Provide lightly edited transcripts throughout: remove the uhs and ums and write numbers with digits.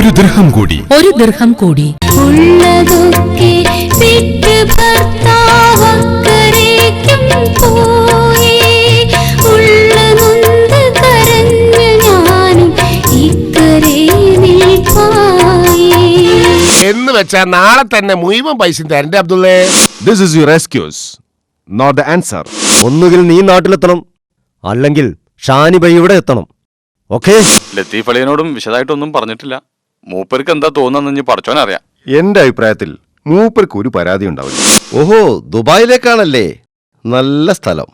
ഒരു ദിർഹം കൂടി. ഒരു ദിർഹം കൂടി. ഉള്ളതൊക്കെ വിറ്റ് ഭർത്താവക്കരയ്ക്കും പോയി. ഉള്ളതൊന്ന് കരഞ്ഞു ഞാനും ഇക്കരെ നിൽപ്പായി. എന്ന് വെച്ചാ നാളെ തന്നെ മുഴുവൻ പൈസ തരണ്ടേ അബ്ദുള്ളേ? This is your excuse, not the answer. ഒന്നുകിൽ നീ നാട്ടിലെത്തണം, അല്ലെങ്കിൽ ഷാനിബൈ ഇവിടെ എത്തണം. ഓക്കേ? ലത്തീഫ് അളിയനോടും വിശദമായിട്ടൊന്നും പറഞ്ഞിട്ടില്ല. മൂപ്പർക്ക് എന്താ തോന്നുന്നു പഠിച്ചോനറിയാം. എന്റെ അഭിപ്രായത്തിൽ മൂപ്പർക്ക് ഒരു പരാതി ഉണ്ടാവില്ല. ഓഹോ, ദുബായിലേക്കാണല്ലേ? നല്ല സ്ഥലം.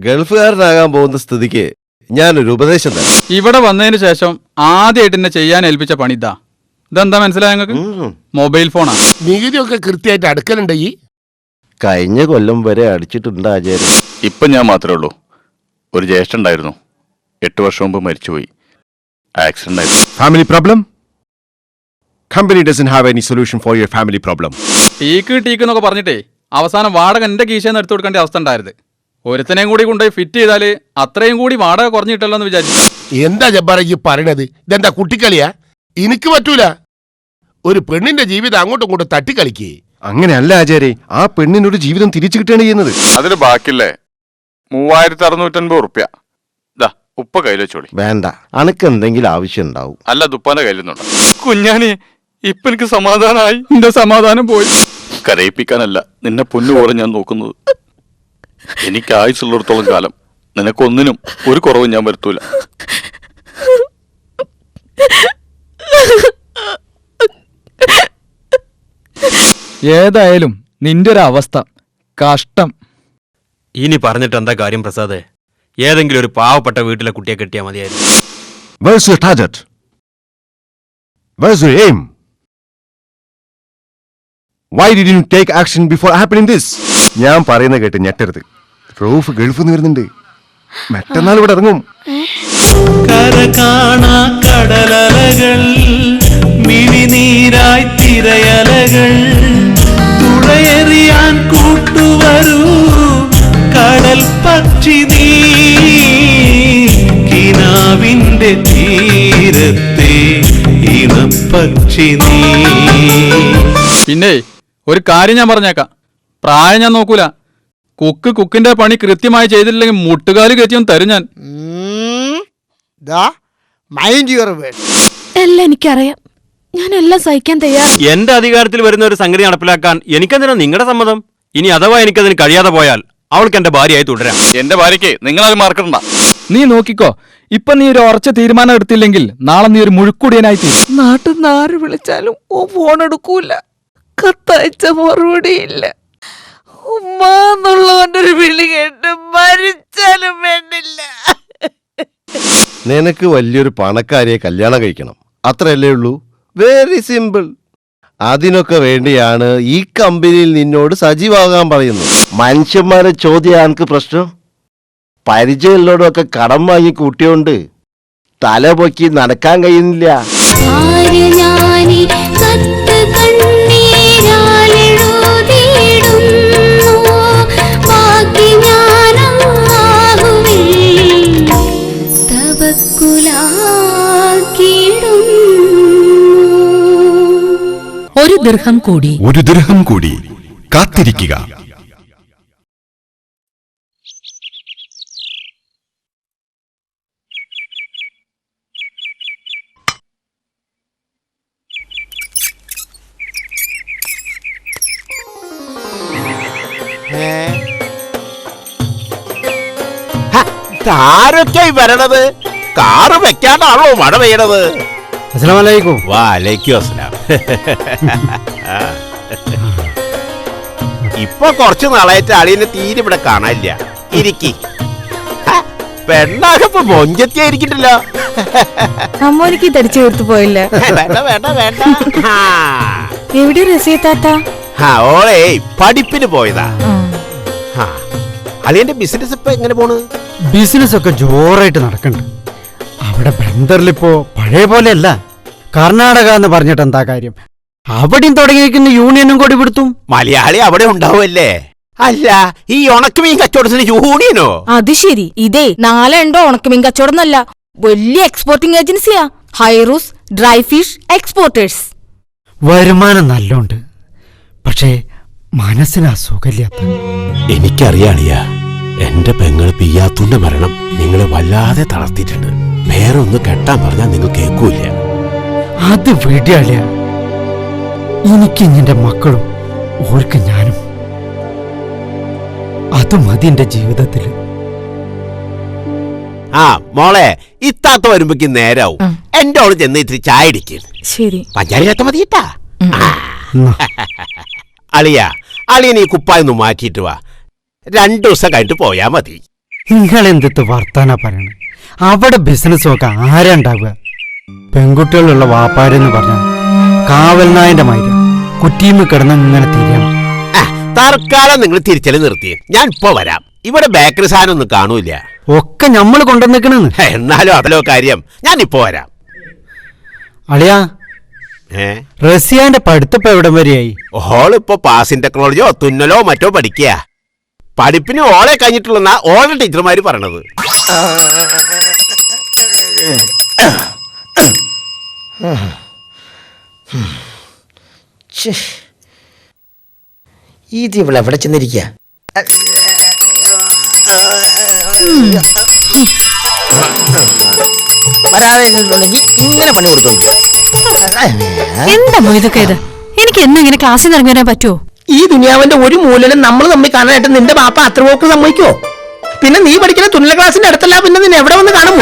ഗൾഫുകാരനാകാൻ പോകുന്ന സ്ഥിതിക്ക് ഞാനൊരു ഉപദേശം തരാം. ഇവിടെ വന്നതിന് ശേഷം ആദ്യമായിട്ട് എന്നെ ചെയ്യാൻ ഏൽപ്പിച്ച പണി ഇതെന്താ മനസ്സിലായ നിങ്ങൾക്ക്? മൊബൈൽ ഫോണാ. നികുതിയൊക്കെ കൃത്യമായിട്ട് അടുക്കലുണ്ട്. ഈ കഴിഞ്ഞ കൊല്ലം വരെ അടിച്ചിട്ടുണ്ട് ആചാര്യം. ഇപ്പം ഞാൻ മാത്രമേ ഉള്ളൂ. ഒരു ജ്യേഷ്ഠൻ ഉണ്ടായിരുന്നു, 8 വർഷം മുമ്പ് മരിച്ചുപോയി. ആക്സിഡന്റ് ആയിരുന്നു. Family problem? Company doesn't have any solution for your family problem. ടീക്ക് എന്നൊക്കെ പറഞ്ഞിട്ടേ അവസാനം വാടക എന്റെ കീശയെന്ന് എടുത്തു കൊടുക്കേണ്ട അവസ്ഥ ഉണ്ടായത്. ഒരുത്തനെയും കൂടി കൊണ്ടുപോയി ഫിറ്റ് ചെയ്താല് അത്രയും കൂടി വാടക കുറഞ്ഞിട്ടല്ലോ എന്ന് വിചാരിച്ചു. എന്താ ജബ്ബാറ ഈ പറയണത്? ഇതെന്താ കുട്ടിക്കളിയാ? എനിക്ക് പറ്റൂല. ഒരു പെണ്ണിന്റെ ജീവിതം അങ്ങോട്ടും ഇങ്ങോട്ടും തട്ടിക്കളിക്കേ. അങ്ങനെയല്ല ആചാര്യ, ആ പെണ്ണിനൊരു ജീവിതം തിരിച്ചു കിട്ടുകയാണ് ചെയ്യുന്നത്. അതിന് ബാക്കില്ലേ 3650 ഉറുപ്പ്യ. ഇതാ ഉപ്പ കയ്യിൽ വെച്ചോളി. വേണ്ട, അനക്ക് എന്തെങ്കിലും ആവശ്യം ഉണ്ടാവും. അല്ല, ദുപ്പാന്റെ കയ്യിലൊന്നുണ്ട്. കുഞ്ഞാനെ ഇപ്പൊ എനിക്ക് സമാധാനമായി. എന്റെ സമാധാനം പോയി. കരയിപ്പിക്കാനല്ല, നിന്നെ പൊന്നു പോലെ ഞാൻ നോക്കുന്നത്. എനിക്ക് ആയുസുള്ളിടത്തോളം കാലം നിനക്കൊന്നിനും ഒരു കുറവും ഞാൻ വരുത്തൂല. ഏതായാലും നിന്റെ ഒരു അവസ്ഥ കഷ്ടം. ഇനി പറഞ്ഞിട്ട് എന്താ കാര്യം പ്രസാദേ? ഏതെങ്കിലും ഒരു പാവപ്പെട്ട വീട്ടിലെ കുട്ടിയെ കെട്ടിയാൽ മതിയായിരുന്നു. Where's your target? Where's your aim? Why didn't you take action before happening this? ഞാൻ പറയുന്ന കേട്ട് ഞെട്ടരുത്. റൂഫ് ഗൾഫ് വരുന്നുണ്ട്. മറ്റന്നാൾ ഇവിടെ ഇറങ്ങും. കര കാണാ കടലലകൾ, മിഴിനീരായി തിരയലകൾ, തുഴയെറിയാൻ കൂട്ടുവരൂ കടൽ പക്ഷി നീ, കിനാവിന്റെ തീരത്തെ ഇണപ്പക്ഷി നീ. പിന്നെ ഒരു കാര്യം ഞാൻ പറഞ്ഞേക്കാം, പ്രായം ഞാൻ നോക്കൂല. കുക്കിന്റെ പണി കൃത്യമായി ചെയ്തിട്ടില്ലെങ്കിൽ മുട്ടുകാല് കയറ്റിയൊന്നും തരും ഞാൻ. എല്ലാം എനിക്കറിയാം. ഞാൻ എല്ലാം സഹിക്കാൻ തയ്യാറാ. എന്റെ അധികാരത്തിൽ വരുന്ന ഒരു സംഗതി നടപ്പിലാക്കാൻ എനിക്കെന്തിനാ നിങ്ങളുടെ സമ്മതം? ഇനി അഥവാ എനിക്കതിന് കഴിയാതെ പോയാൽ അവൾക്ക് എന്റെ ഭാര്യയായി തുടരാം. എന്റെ ഭാര്യയ്ക്ക് നിങ്ങളത് മാർക്കണ്ട. നീ നോക്കിക്കോ, ഇപ്പൊ നീ ഒരു ഉറച്ച തീരുമാനം എടുത്തില്ലെങ്കിൽ നാളെ നീ ഒരു മുഴുക്കുടിയനായി തീരും. നാട്ടിൽ നിന്ന് ആര് വിളിച്ചാലും ഓ ഫോൺ എടുക്കൂല. കത്തയച്ച മറുപടിയില്ല. ഉമ്മാന്നുള്ളവന്റെ ഒരു വിളി കേട്ട് മരിച്ചാലും വേണ്ടില്ല. നിനക്ക് വലിയൊരു പണക്കാരിയെ കല്യാണം കഴിക്കണം, അത്രയല്ലേ ഉള്ളൂ. Very simple. അതിനൊക്കെ വേണ്ടിയാണ് ഈ കമ്പനിയിൽ നിന്നോട് സജീവാകാൻ പറയുന്നത്. മനുഷ്യന്മാരെ ചോദ്യം എനിക്ക് പ്രശ്നം. പരിചയമുള്ളവരൊക്കെ കടം വാങ്ങി കൂട്ടിയോണ്ട് തല പൊക്കി നടക്കാൻ കഴിയുന്നില്ല. ഒരു ദിർഹം കൂടി. ഒരു ദിർഹം കൂടി. കാത്തിരിക്കുക. ആരൊക്കെയായി വരണത്? കാറ് വെക്കാണ്ടാണോ മഴ പെയ്യണത്? അസ്സലാമലൈക്കും. വാലൈക്കും അസ്സലാം. ഇപ്പൊ കുറച്ചു നാളായിട്ട് അളിയനെ തീരെ ഇവിടെ കാണാനില്ല. ഇരിക്കി. പെണ്ണാകപ്പോ മൊഞ്ചത്തിയായിരിക്കണ്ടല്ലോ. അമ്മോനിക്ക് തടിച്ചു തീർത്തു പോയില്ല. വേണ്ട വേണ്ട വേണ്ട. എവിടെ രസിയത്താത്ത? ഓളെ പഠിപ്പിന് പോയതാ. അളിയന്റെ ബിസിനസ് ഇപ്പൊ എങ്ങനെ പോണ്? ബിസിനസ് ഒക്കെ ജോറായിട്ട് നടക്കുന്നുണ്ട്. അവിടെ ബന്ദറിലിപ്പോ പഴയ പോലെയല്ല. കർണാടക എന്ന് പറഞ്ഞിട്ട് എന്താ കാര്യം? അവിടെയും തുടങ്ങിയിരിക്കുന്ന യൂണിയനും കൂടി പിടുത്തും. മലയാളി അവിടെ ഉണ്ടാവുമല്ലേ? അല്ല, ഈ ഉണക്കമീൻ കച്ചവടത്തിന് യൂണിയനോ? അത് ശരി. ഇതേ 4 ഉണക്കമീൻ കച്ചവടം എന്നല്ല, വലിയ എക്സ്പോർട്ടിംഗ് ഏജൻസിയാ. ഹൈറൂസ്, ഡ്രൈ ഫിഷ് എക്സ്പോർട്ടേഴ്സ്. വരുമാനം നല്ലോണ്ട്, പക്ഷേ മനസ്സിന് അസുഖമില്ലാത്ത. എനിക്കറിയാളിയ എന്റെ പെങ്ങൾ പിയ്യാത്തൂന്റെ മരണം നിങ്ങളെ വല്ലാതെ തളർത്തിയിട്ടുണ്ട്. വേറെ ഒന്ന് കെട്ടാൻ പറഞ്ഞാൽ നിങ്ങൾ കേൾക്കൂല. അത് വിടിയാളിയ, എനിക്ക് നിന്റെ മക്കളും ഓർക്ക് ഞാനും. അത് മതി എന്റെ ജീവിതത്തിൽ. ആ മോളെ, ഇത്താത്ത വരുമ്പോക്ക് നേരാവും. എന്റെ ഓള് ചെന്ന് ഇത്തിരി ചായ ഇടിക്കും. ശരി. പഞ്ചാരി കേട്ട മതിയിട്ടാ. അളിയ, അളിയൻ ഈ കുപ്പായൊന്നും മാറ്റിയിട്ട് വാ. 2 ദിവസം കഴിഞ്ഞിട്ട് പോയാ മതി. നിങ്ങൾ എന്തിട്ട് വർത്താന പറയണ? അവിടെ ബിസിനസ് ഒക്കെ ആരാ ഉണ്ടാവുക? പെൺകുട്ടികളുള്ള വാപ്പാരെന്ന് പറഞ്ഞാൽ കാവൽ നായന്റെ മൈര കുറ്റിയുമ്പ് കിടന്ന് ഇങ്ങനെ തിരിയണം. തൽക്കാലം നിങ്ങൾ തിരിച്ചല് നിർത്തി. ഞാൻ ഇപ്പൊ വരാം. ഇവിടെ ബേക്കറി സാധനം ഒന്നും കാണൂല. ഒക്കെ നമ്മൾ കൊണ്ടുവന്നിക്കണെന്ന്. എന്നാലും അതിലോ കാര്യം. ഞാൻ ഇപ്പൊ വരാം. അളിയാ, റസിയാന്റെ പഠിത്തപ്പോ എവിടം വരെയായി? ഓളിപ്പോ പാസിംഗ് ടെക്നോളജിയോ തുന്നലോ മറ്റോ പഠിക്കുക. പഠിപ്പിന് ഓളെ കഴിഞ്ഞിട്ടുള്ള ഓളെ ടീച്ചർമാര് പറയണത്. ഇത് ഇവിടെ എവിടെ ചെന്നിരിക്കുക? വരാതെ ഇങ്ങനെ പണി കൊടുത്തോണ്ടിരിക്കുക. എന്താ ഇതൊക്കെ? ഇത് എനിക്ക് എന്നും ഇങ്ങനെ ക്ലാസ്സിൽ നിന്ന് ഇറങ്ങി വരാൻ പറ്റുമോ? ഈ ദുനിയാവിന്റെ ഒരു മൂലനും നമ്മൾ തമ്മിൽ കാണാനായിട്ട് നിന്റെ ബാപ്പ അത്ര പോക്ക് സമ്മതിക്കോ? പിന്നെ നീ പഠിക്കുന്ന തുന്നൽ ക്ലാസിന്റെ അടുത്തല്ല, പിന്നെ നിന്നെ എവിടെ വന്ന് കാണും?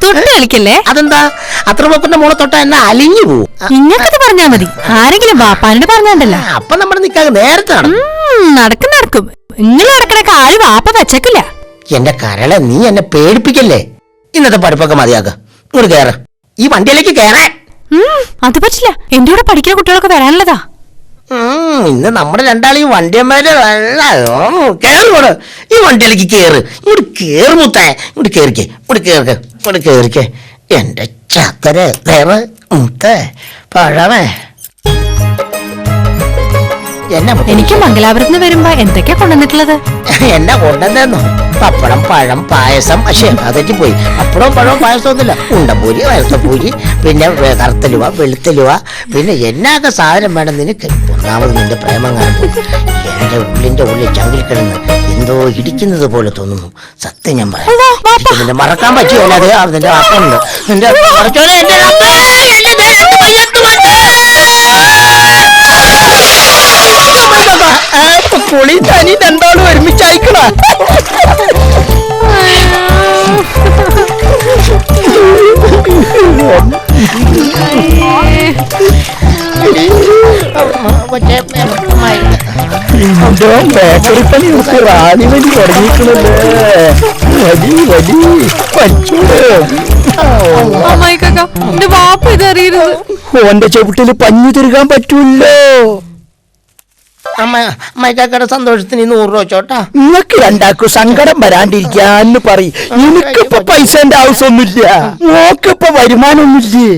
തൊട്ട് കളിക്കല്ലേ? അതെന്താ അത്ര പോക്കിന്റെ മോളെ തൊട്ട എന്നെ അലിഞ്ഞു പോവും. ഇങ്ങനത്തെ പറഞ്ഞാ മതി. ആരെങ്കിലും ബാപ്പാനോട് പറഞ്ഞോണ്ടല്ല. അപ്പൊ നമ്മുടെ നിക്കാതെ നേരത്തെ നടക്കും. നിങ്ങൾ നടക്കണൊക്കെ ആര് ബാപ്പ വെച്ചേക്കില്ല. എന്റെ കരളെ, നീ എന്നെ പേടിപ്പിക്കല്ലേ. ഇന്നത്തെ പഠിപ്പൊക്കെ മതിയാക്ക. ഇങ്ങോട്ട് കേറ, ഈ വണ്ടിയിലേക്ക് കേറാൻ. അത് പറ്റില്ല. എന്റെ കൂടെ പഠിക്കുന്ന കുട്ടികളൊക്കെ വരാനുള്ളതാ. ഇന്ന് നമ്മുടെ രണ്ടാളെയും വണ്ടിയന്മാര് കേറുകൂടെ. ഈ വണ്ടിയിലേക്ക് കേറ്. ഇങ്ങോട്ട് കേറ് മുത്തേ. ഇങ്ങോട്ട് കേറിക്കേ, ഇങ്ങോട്ട് കേറിക്കേ. എന്റെ ചക്കര കേറ് മുത്തേ പഴമേ. എനിക്ക് മംഗലാപുരത്ത് വരുമ്പോ എന്തൊക്കെയാ കൊണ്ടുവന്നിട്ടുള്ളത്? എന്നാ കൊണ്ടുവന്നോ? പപ്പടം, പഴം, പായസം. പക്ഷേ അതെറ്റി പോയി. പപ്പടവും പഴവും പായസം ഒന്നുമില്ല. ഉണ്ടപ്പൂരി, വയസ്സപ്പൂരി, പിന്നെ കറുത്തലുവ, വെളുത്തലുവ, പിന്നെ എന്നാക്കെ സാധനം വേണം നിനക്ക്. ഒന്നാമത് നിന്റെ പ്രേമം കാണുമ്പോൾ എന്റെ ഉള്ളിൽ ചങ്കിൽ കിടന്ന് എന്തോ ഇടിക്കുന്നത് പോലെ തോന്നുന്നു. സത്യം ഞാൻ പറയാം. നിന്നെ മറക്കാൻ പറ്റിയോ? അതെ, നിന്റെ വാക്കുണ്ട്. നിന്റെ പൊളി തനി രണ്ടാളും ഒരുമിച്ചയക്കണ. ബേക്കറി പണി റാണി വഴി തുടങ്ങിയിരിക്കണല്ലേ. ഓന്റെ ചവിട്ടില് പഞ്ഞു തിരുകാൻ പറ്റൂല്ലോ. അമ്മയ്ക്കാക്കടെ സന്തോഷത്തിന് 100 രൂപ ചോട്ടാ. നിങ്ങൾക്ക് രണ്ടാക്കും സങ്കടം വരാണ്ടിരിക്കാന്ന് പറയും. എനിക്കിപ്പോ പൈസന്റെ ആവശ്യമൊന്നുമില്ല. നോക്കിപ്പോ വരുമാനമൊന്നുമില്ലേ?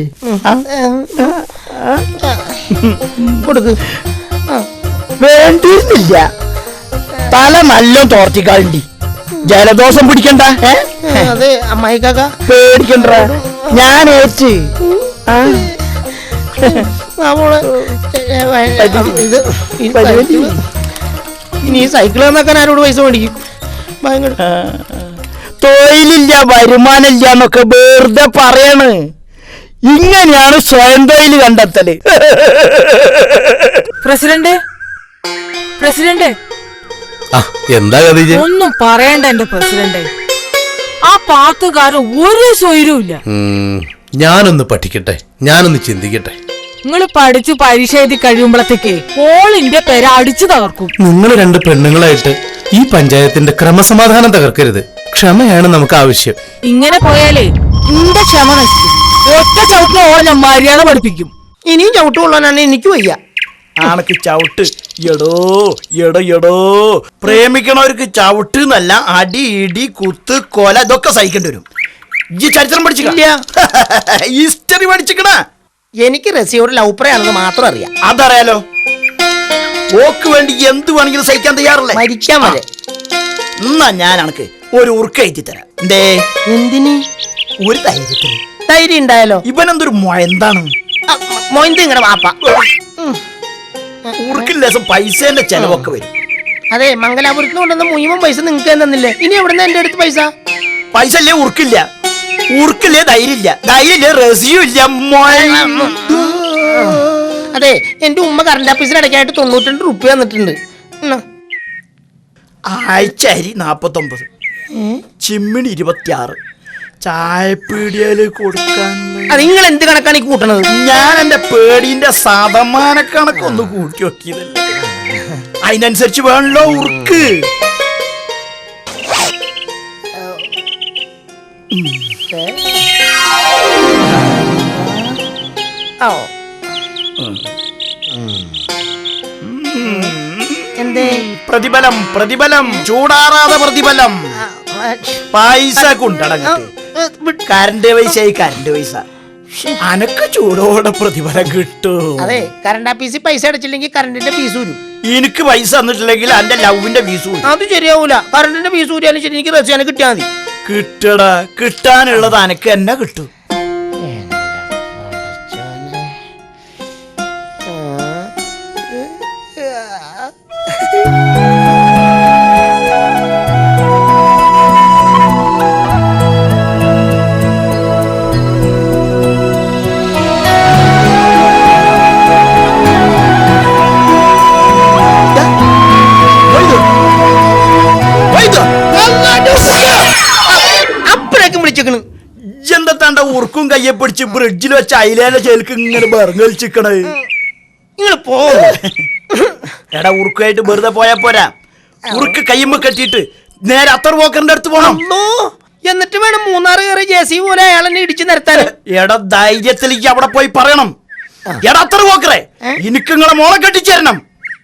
കൊടുക്ക്. വേണ്ടിയിരുന്നില്ല. തല നല്ല തോർത്തിക്കാളുണ്ടി. ജലദോഷം പിടിക്കണ്ട. അതെ അമ്മായിക്കാക്ക പേടിക്കണ്ട. ഞാൻ ഏറ്റ് ഇനി സൈക്കിൾ തന്നേക്കാൻ ആരോട് പൈസ മേടിക്കും? തൊഴിലില്ല, വരുമാനമില്ല എന്നൊക്കെ വെറുതെ പറയണ്. ഇങ്ങനെയാണ് സ്വയം തൊഴിൽ കണ്ടെത്തല്. പ്രസിഡന്റ്, എന്താ ഒന്നും പറയണ്ട എന്റെ പ്രസിഡന്റ്. ആ പാത്തുകാരൻ ഒരു സ്വൈരവും ഇല്ല. ഞാനൊന്ന് പഠിക്കട്ടെ, ഞാനൊന്ന് ചിന്തിക്കട്ടെ. നിങ്ങൾ പഠിച്ചു പരീക്ഷ എഴുതി കഴിയുമ്പോഴത്തേക്ക് ഓളിന്റെ പേര് അടിച്ചു തകർക്കും. നിങ്ങൾ 2 പെണ്ണുങ്ങളായിട്ട് ഈ പഞ്ചായത്തിന്റെ ക്രമസമാധാനം തകർക്കരുത്. ക്ഷമയാണ് നമുക്ക് ആവശ്യം. ഇങ്ങനെ പോയാലേ എന്റെ ക്ഷമ നശിക്കും. ഒറ്റ ചവിട്ടിന് ഓളെ ഞാൻ മര്യാദ പഠിപ്പിക്കും. ഇനിയും ചവിട്ടുകൊള്ളാനാണ് എനിക്ക് വയ്യ. ആണക്ക് ചവിട്ട്. എടോ പ്രേമിക്കണവർക്ക് ചവിട്ട് എന്നല്ല, അടി, ഇടി, കുത്ത്, കൊല ഇതൊക്കെ സഹിക്കേണ്ടി വരും. ഈ ചരിത്രം പഠിച്ചില്ല, ഹിസ്റ്ററി പഠിച്ചിക്കണ. എനിക്ക് റസിയോട് ലൗപ്രയാണെന്ന് മാത്രം അറിയാം. അതറിയാലോ. ഓക്ക് വേണ്ടി എന്ത് വേണമെങ്കിലും സഹിക്കാൻ തയ്യാറല്ലേ? മരിക്കാൻ വരെ. എന്നാ ഞാൻ അനക്ക് ഒരു ഉറുക്ക എഴുതി തരാം. എന്തേ? എന്തിന്? ഒരു ധൈര്യത്തിന്. ധൈര്യം ഉണ്ടായാലോ? ഇവനെന്തൊരു എന്താണ് മൊയ്ന്ത് ഇങ്ങടെ വാപ്പ. ഊർക്കില്ല പൈസേന്റെ ചെലവൊക്കെ വരും. അതെ, മംഗലാപുരത്ത് കൊണ്ടുവന്ന മുഴുവൻ പൈസ നിങ്ങൾക്ക് തന്നില്ലേ? ഇനി എവിടുന്ന എന്റെ അടുത്ത് പൈസ? പൈസ അല്ലേ ഊർക്കില്ല, ഊർക്കില്ലേ ധൈര്യമില്ല, ധൈര്യമില്ലേ റസിയും ഇല്ല. അതെ, എന്റെ ഉമ്മ കറണ്ട് ഓഫീസിൽ ഇടയ്ക്കായിട്ട് 92 റുപ്യ തന്നിട്ടുണ്ട്. ആഴ്ച അരി 49, ചിമ്മിണി 26, ചായപ്പീടിയല് കൊടുക്കാൻ. അത് നിങ്ങൾ എന്ത് കണക്കാണ് ഈ കൂട്ടണത്? ഞാൻ എന്റെ പേടിന്റെ ശതമാന കണക്കൊന്ന് കൂട്ടി നോക്കിയതല്ല, അതിനനുസരിച്ച് വേണല്ലോ ഉറുക്ക്. എന്തേ? പ്രതിഫലം പ്രതിഫലം ചൂടാറാതെ പ്രതിഫലം. പൈസ കൊണ്ടടങ്ങട്ടെ, കറണ്ട് പൈസ കറണ്ട് പൈസ. അനക്ക് ചൂടോടെ പ്രതിഫലം കിട്ടും. അതെ, കറണ്ട് ഓഫീസിൽ പൈസ അടച്ചില്ലെങ്കിൽ കറണ്ടിന്റെ ഫീസ് വരും. എനിക്ക് പൈസ തന്നിട്ടില്ലെങ്കിൽ എന്റെ ലവിന്റെ ഫീസ് വരും. അത് ശരിയാവൂല. കറണ്ടിന്റെ ഫീസ് വരിയാലും ശരി, എനിക്ക് റസിയാനെ കിട്ടിയാൽ മതി. കിട്ടടാ, കിട്ടാനുള്ളത് അനക്ക് എന്നെ കിട്ടും. എന്താ ഉറുക്കും കയ്യെ പിടിച്ച് ബ്രിഡ്ജിൽ വെച്ച് അയിലേന്റെ ചേൽക്ക് ഇങ്ങനെ ബർങ്ങലിച്ചിക്കണേ. നിങ്ങൾ പോ. എടാ, ഉറുക്കായിട്ട് വെറുതെ പോയാ പോരാ, ഉറുക്ക് കയ്യുമ്പോ കെട്ടിയിട്ട് നേരെ അത്തർ പോക്കറിന്റെ അടുത്ത് പോണം. എന്നിട്ട് വേണം മൂന്നാറ് കയറി ജെസി പോലെ അയാളെന്നെ ഇടിച്ചു നിരത്താൻ. എടാ, ധൈര്യത്തിലേക്ക് അവിടെ പോയി പറയണം. എടാ അത്തർ പോക്കറേ, എനിക്ക് നിങ്ങളെ മോളെ കെട്ടിച്ചേരണം.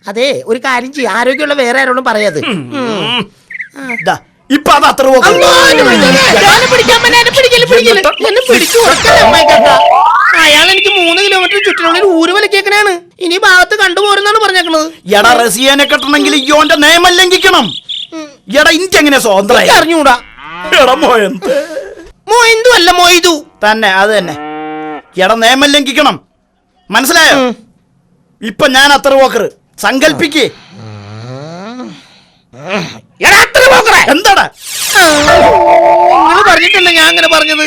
അതെ, ഒരു കാര്യം ചെയ്യും, ആരോഗ്യമുള്ള വേറെ ആരോടും പറയാതെ. ഇപ്പൊ അത് അത്ര അയാൾ എനിക്ക് 3 കിലോമീറ്റർ ചുറ്റിനുള്ളിൽ ഊരുവല കേൾക്കണാണ്. ഇനി ഭാഗത്ത് കണ്ടുപോരെന്നാണ് പറഞ്ഞേക്കണത്. എടാ, റസിയനെ കെട്ടണമെങ്കിൽ യോന്റെ നിയമം ലംഘിക്കണം. എടാ, ഇഞ്ച് എങ്ങനെ സ്വതന്ത്രമായി അറിഞ്ഞൂടാ. എടാ മോയന്ത്, മോയന്തു അല്ല മൊയ്തു തന്നെ, അത് തന്നെ. എടാ, നിയമം ലംഘിക്കണം, മനസ്സിലായോ? ഇപ്പൊ ഞാൻ അത്ര പോക്കർ സങ്കൽപ്പിക്ക്. എന്താടാ പറഞ്ഞിട്ടല്ല ഞാൻ അങ്ങനെ പറഞ്ഞത്.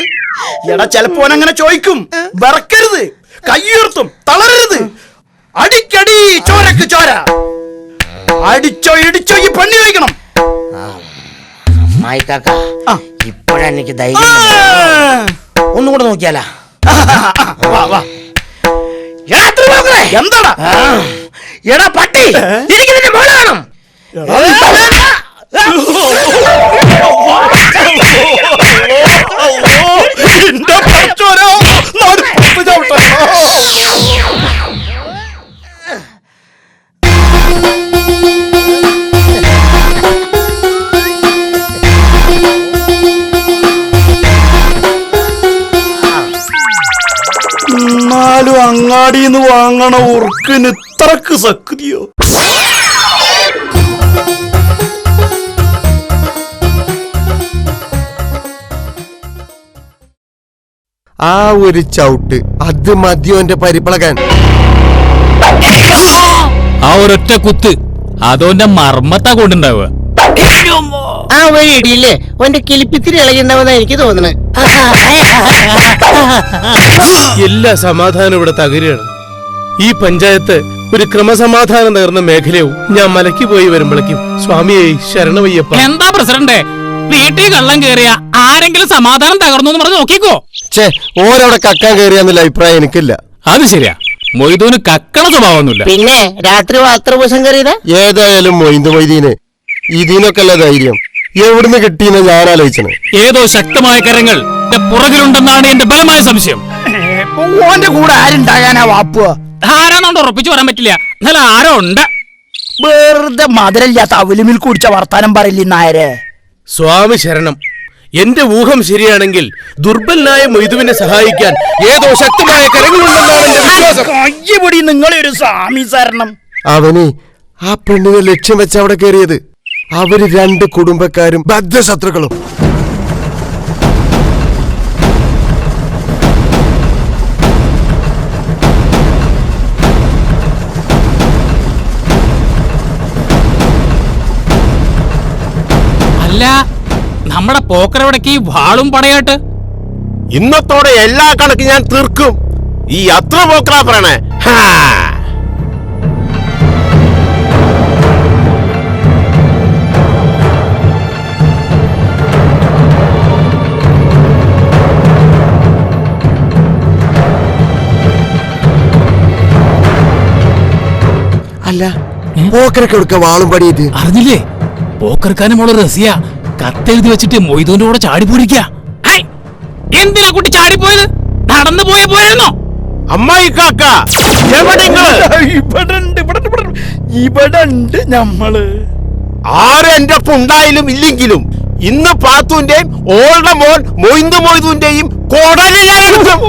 എടാ, ചിലപ്പോ അങ്ങനെ ചോദിക്കും. വിറക്കരുത്, കയ്യുയർത്തും, തളരരുത്. അടിക്കടി ചോരക്ക് ചോര. അടിച്ചോ ഇടിച്ചോ ഈ പെണ്ണി കഴിക്കണം. ഇപ്പോഴെനിക്ക് ധൈര്യം. ഒന്നും കൂടെ നോക്കിയാലാ? എന്താടാ? എടാ പട്ടി, എനിക്ക് നിന്റെ മോളെ വേണം. എന്നാലും അങ്ങാടിന്ന് വാങ്ങണ ഉറുക്കിന് ഇത്രക്ക് സക്തിയോ? ആ ഒരു ചവിട്ട് അത് മതിയോ എന്റെ പരിപ്പളകാൻ? ആ ഒരൊറ്റ കുത്ത് അതോന്റെ മർമ്മത്താ കൊണ്ടുണ്ടാവുക. ആ ഒരു ഇടിയില്ലേ ഓന്റെ കിളിപ്പിത്തിരി ഇളകിണ്ടാവുന്ന എനിക്ക് തോന്നുന്നത്. എല്ലാ സമാധാനം ഇവിടെ തകരുകയാണ്. ഈ പഞ്ചായത്ത് ഒരു ക്രമസമാധാനം തകർന്ന മേഖലയാവും. ഞാൻ മലയ്ക്ക് പോയി വരുമ്പോഴേക്കും സ്വാമിയെ ശരണമയ്യപ്പ. എന്താ പ്രസിഡന്റ്, വീട്ടിൽ കള്ളം കേറിയ ആരെങ്കിലും സമാധാനം തകർന്നു എന്ന് പറഞ്ഞ് നോക്കിക്കോ. ഓരവിടെ കക്കാൻ കയറിയാന്നുള്ള അഭിപ്രായം എനിക്കില്ല. അത് ശരിയാ, മൊയ്തൂന് കക്കണ സ്വഭാവമൊന്നുമില്ല. പിന്നെ രാത്രി മാത്രം കയറിയതാ. ഏതായാലും മൊയ്തീന് ഇതിനൊക്കെ അല്ല ധൈര്യം എവിടുന്ന് കിട്ടിയെന്ന് ഞാൻ ആലോചിച്ചത്. ഏതോ ശക്തമായ കരങ്ങൾ പുറകിലുണ്ടെന്നാണ് എന്റെ ബലമായ സംശയം. ഓന്റെ കൂടെ ആരുണ്ടാകാനാ വാപ്പുക? ആരാന്നോണ്ട് ഉറപ്പിച്ചു പറയാൻ പറ്റില്ല, എന്നാലും ആരോ ഉണ്ട്. വെറുതെ മധുരമില്ലാത്ത അവലുമിൽ കുടിച്ച വർത്താനം പറയില്ല നായരെ. സ്വാമി ശരണം. എന്റെ ഊഹം ശരിയാണെങ്കിൽ ദുർബലനായ മൊയ്തുവിനെ സഹായിക്കാൻ ഏതോ ശക്തമായ കരങ്ങളുണ്ടെന്നാണ് എന്റെ വിശ്വാസം. കയ്യപൊടി നിങ്ങളെ ഒരു സ്വാമി ശരണം. അവന് ആ പെണ്ണിനെ ലക്ഷ്യം വെച്ച് അവിടെ കയറിയത്. അവര് 2 കുടുംബക്കാരും ബദ്ധശത്രുക്കളും. അല്ല നമ്മുടെ പോക്കരവിടക്ക് ഈ വാളും പടയാട്ട് ഇന്നത്തോടെ എല്ലാ കണക്ക് ഞാൻ തീർക്കും. ഈ അത്ര പോക്കറാ പറയണേ. അല്ല പോക്കരൊക്കെ എടുക്ക വാളും പടിയിട്ട് അറിഞ്ഞില്ലേ? പോക്കർക്കാനും മോള് റസിയ കത്തെഴുതി വെച്ചിട്ട് മൊയ്തോന്റെ കൂടെ ചാടിപ്പോയിരിക്ക. എന്തിനാ കുട്ടി ചാടിപ്പോയത്? നടന്നു പോയായിരുന്നോ? അമ്മായി കാക്ക എവിടെ ഇവിടെ ഉണ്ട് ഞമ്മള്. ആര് എന്റെ ഒപ്പം ഉണ്ടായാലും ഇല്ലെങ്കിലും ഇന്ന് പാത്തുവിന്റെയും ഓളുടെ മോൻ മൊയ്തുന്റെയും കൊടലിലെടുക്കും.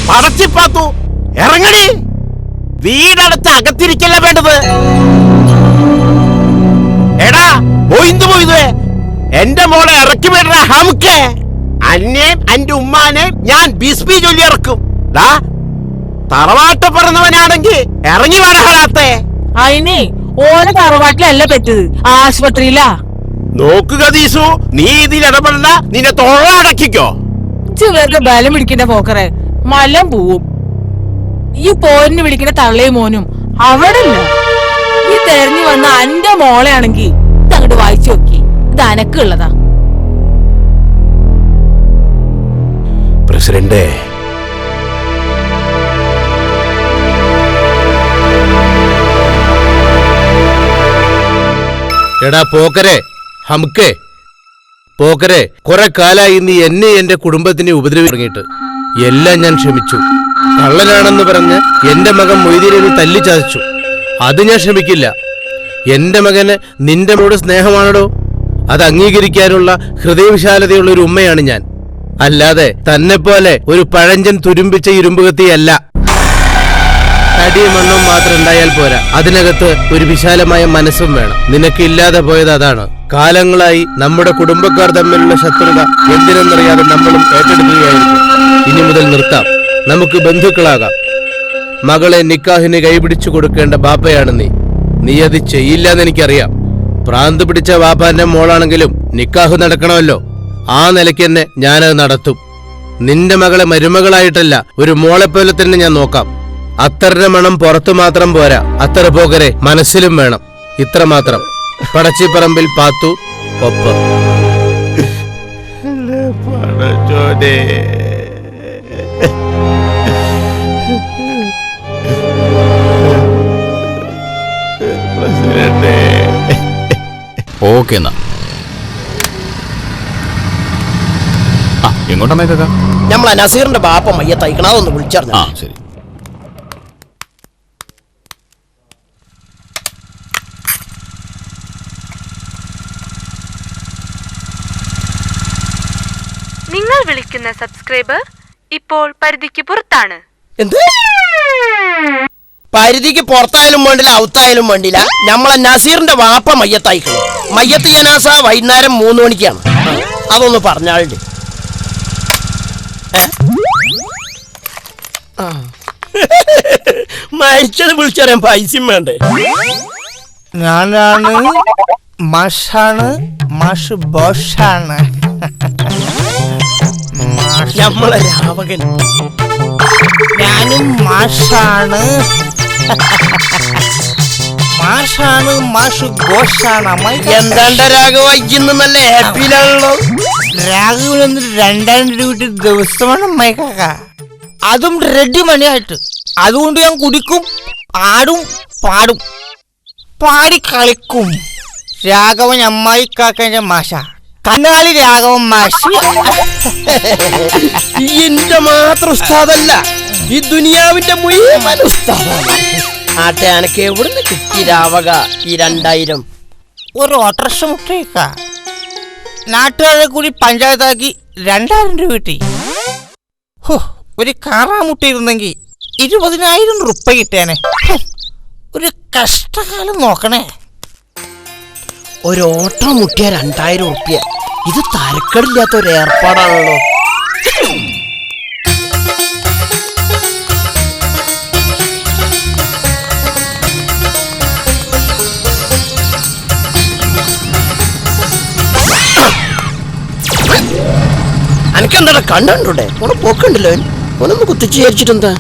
പടച്ചിപ്പാത്തു ഇറങ്ങടി. വീടടുത്ത് അകത്തിരിക്കല്ല വേണ്ടത്. എടാ മൊയ്തുവേ എന്റെ മോളെ ഇറക്കി വിട. ഹംക്കെ അന്നേം അന്റെ ഉമ്മാനെയും ഞാൻ ബിസ്മി ചൊല്ലി ഇറക്കും. തറവാട്ട് പറഞ്ഞവനാണെങ്കിൽ ഇറങ്ങി വരഹാത്തെ. അതിനെ ഓരോ തറവാട്ടിലല്ല പറ്റത്, ആശുപത്രിയിലാ. നോക്കുക ദീസു, നീ ഇതിൽ ഇടപെടണ്ട. നിന്നെ തൊഴടക്കിക്കോ. വെറുതെ ബലം പിടിക്കുന്ന പോക്കറെ മലം പോവും. ഈ പോരിന് വിളിക്കുന്ന തള്ളയും മോനും അവിടെ ഇല്ല. ഈ തെരഞ്ഞു വന്ന അന്റെ മോളെയാണെങ്കി ഇതങ്ങോട്ട് വായിച്ചു നോക്കി. ഇത് അനക്കുള്ളതാ. പ്രസിഡന്റ്, എടാ പോക്കരെ, ഹംക്കെ പോക്കരെ, കുറെ കാലായി നീ എന്നെ എന്റെ കുടുംബത്തിനെ ഉപദ്രവിച്ചിട്ട് എല്ലാം ഞാൻ ക്ഷമിച്ചു. കള്ളനാണെന്ന് പറഞ്ഞ് എന്റെ മകൻ മൊയ്തീനെ തല്ലി ചതച്ചു. അത് ഞാൻ ക്ഷമിക്കില്ല. എന്റെ മകന് നിന്റെ മോട് സ്നേഹമാണോ? അത് അംഗീകരിക്കാനുള്ള ഹൃദയവിശാലതയുള്ള ഒരു ഉമ്മയാണ് ഞാൻ. അല്ലാതെ തന്നെ പോലെ ഒരു പഴഞ്ചൻ തുരുമ്പിച്ച ഇരുമ്പുകത്തിയല്ല. തടിയും മണ്ണും മാത്രം ഉണ്ടായാൽ പോരാ, അതിനകത്ത് ഒരു വിശാലമായ മനസ്സും വേണം. നിനക്കില്ലാതെ പോയത് അതാണ്. കാലങ്ങളായി നമ്മുടെ കുടുംബക്കാർ തമ്മിലുള്ള ശത്രുത എന്തിനെന്നറിയാതെ നമ്മളും ഏറ്റെടുക്കുകയായിരിക്കും. ഇനി മുതൽ നിർത്താം. നമുക്ക് ബന്ധുക്കളാകാം. മകളെ നിക്കാഹിന് കൈപിടിച്ചു കൊടുക്കേണ്ട ബാപ്പയാണ് നീ. നീ അത് ചെയ്യില്ലെന്ന് എനിക്കറിയാം. പ്രാന്ത് പിടിച്ച ബാപ്പാന്റെ മോളാണെങ്കിലും നിക്കാഹ് നടക്കണമല്ലോ. ആ നിലയ്ക്ക് തന്നെ ഞാനത് നടത്തും. നിന്റെ മകളെ മരുമകളായിട്ടല്ല, ഒരു മോളെപ്പോലെ തന്നെ ഞാൻ നോക്കാം. അത്തറിന്റെ മണം പുറത്തു മാത്രം പോരാ, അത്തറ പോകരെ മനസ്സിലും വേണം. ഇത്ര മാത്രം. പടച്ചിപ്പറമ്പിൽ പാത്തു, ഒപ്പം. ഓക്കെ എന്നാ. എങ്ങോട്ടാ മേക്കാ? നമ്മളെ നസീറിന്റെ ബാപ്പ മയ്യത്തയക്കണ, അതൊന്ന് വിളിച്ചറിഞ്ഞ. ആ ശരി. നിങ്ങൾ വിളിക്കുന്ന സബ്സ്ക്രൈബർ ഇപ്പോൾ പരിധിക്ക് പുറത്താണ്. എന്ത്? പരിധിക്ക് പുറത്തായാലും വേണ്ടില്ല, ഔത്തായാലും വേണ്ടില്ല. നമ്മളെ നസീറിന്റെ വാപ്പ മയ്യത്തയക്കണം. മയ്യത്ത് ജനാസ വൈകുന്നേരം 3 മണിക്കാണ്. അതൊന്ന് പറഞ്ഞാളുണ്ട്. മരിച്ചത് വിളിച്ചറിയാൻ പൈസയും വേണ്ടേ? ഞാനാണ് മാഷാണ്, മാഷ് ബോഷാണ്. നമ്മളെ രാവകൻ. ഞാനും മാഷാണ്, മാഷാണ്, മാഷ് ഘോഷാണ്. എന്താണ്ട രാഘവ, ഇന്ന് നല്ല ഹാപ്പിയിലാണല്ലോ. രാഘവന് 2000 രൂപ ദിവസമാണ് മൈക്കാക്ക. അതും റെഡി മണിയായിട്ട്. അതുകൊണ്ട് ഞാൻ കുടിക്കും, ആടും, പാടും, പാടി കളിക്കും. രാഘവൻ അമ്മായിക്കാക്കന്റെ മാഷ, കന്നാലി രാഘവൻ മാഷ്. എന്റെ മാത്രം ഉസ്താദല്ല, ഈ ദുനിയാവിന്റെ മുഴുവൻ ഉസ്താദാണ്. ആട്ടെ, അനക്ക് എവിടുന്ന് കിട്ടി രാവക ഈ 2000? ഒരു ഓട്ടോറിക്ഷ മുട്ടേക്ക നാട്ടുകാരെ കൂടി പഞ്ചായത്താക്കി 2000 രൂപ കിട്ടി. ഹോ, ഒരു കാറാ മുട്ടയിരുന്നെങ്കിൽ 20,000 റുപ്യ കിട്ടിയാനെ. ഒരു കഷ്ടകാലം നോക്കണേ. ഒരു ഓട്ടോ മുട്ടിയ 2000 റുപ്യ, ഇത് തരക്കടില്ലാത്ത ഒരു ഏർപ്പാടാണല്ലോ. എനിക്കെന്താ കണ്ടൂടെ? ഓനെ പോക്കണ്ടല്ലോ, ഓനൊന്ന് കുത്തിച്ച് വിചാരിച്ചിട്ടെന്താ.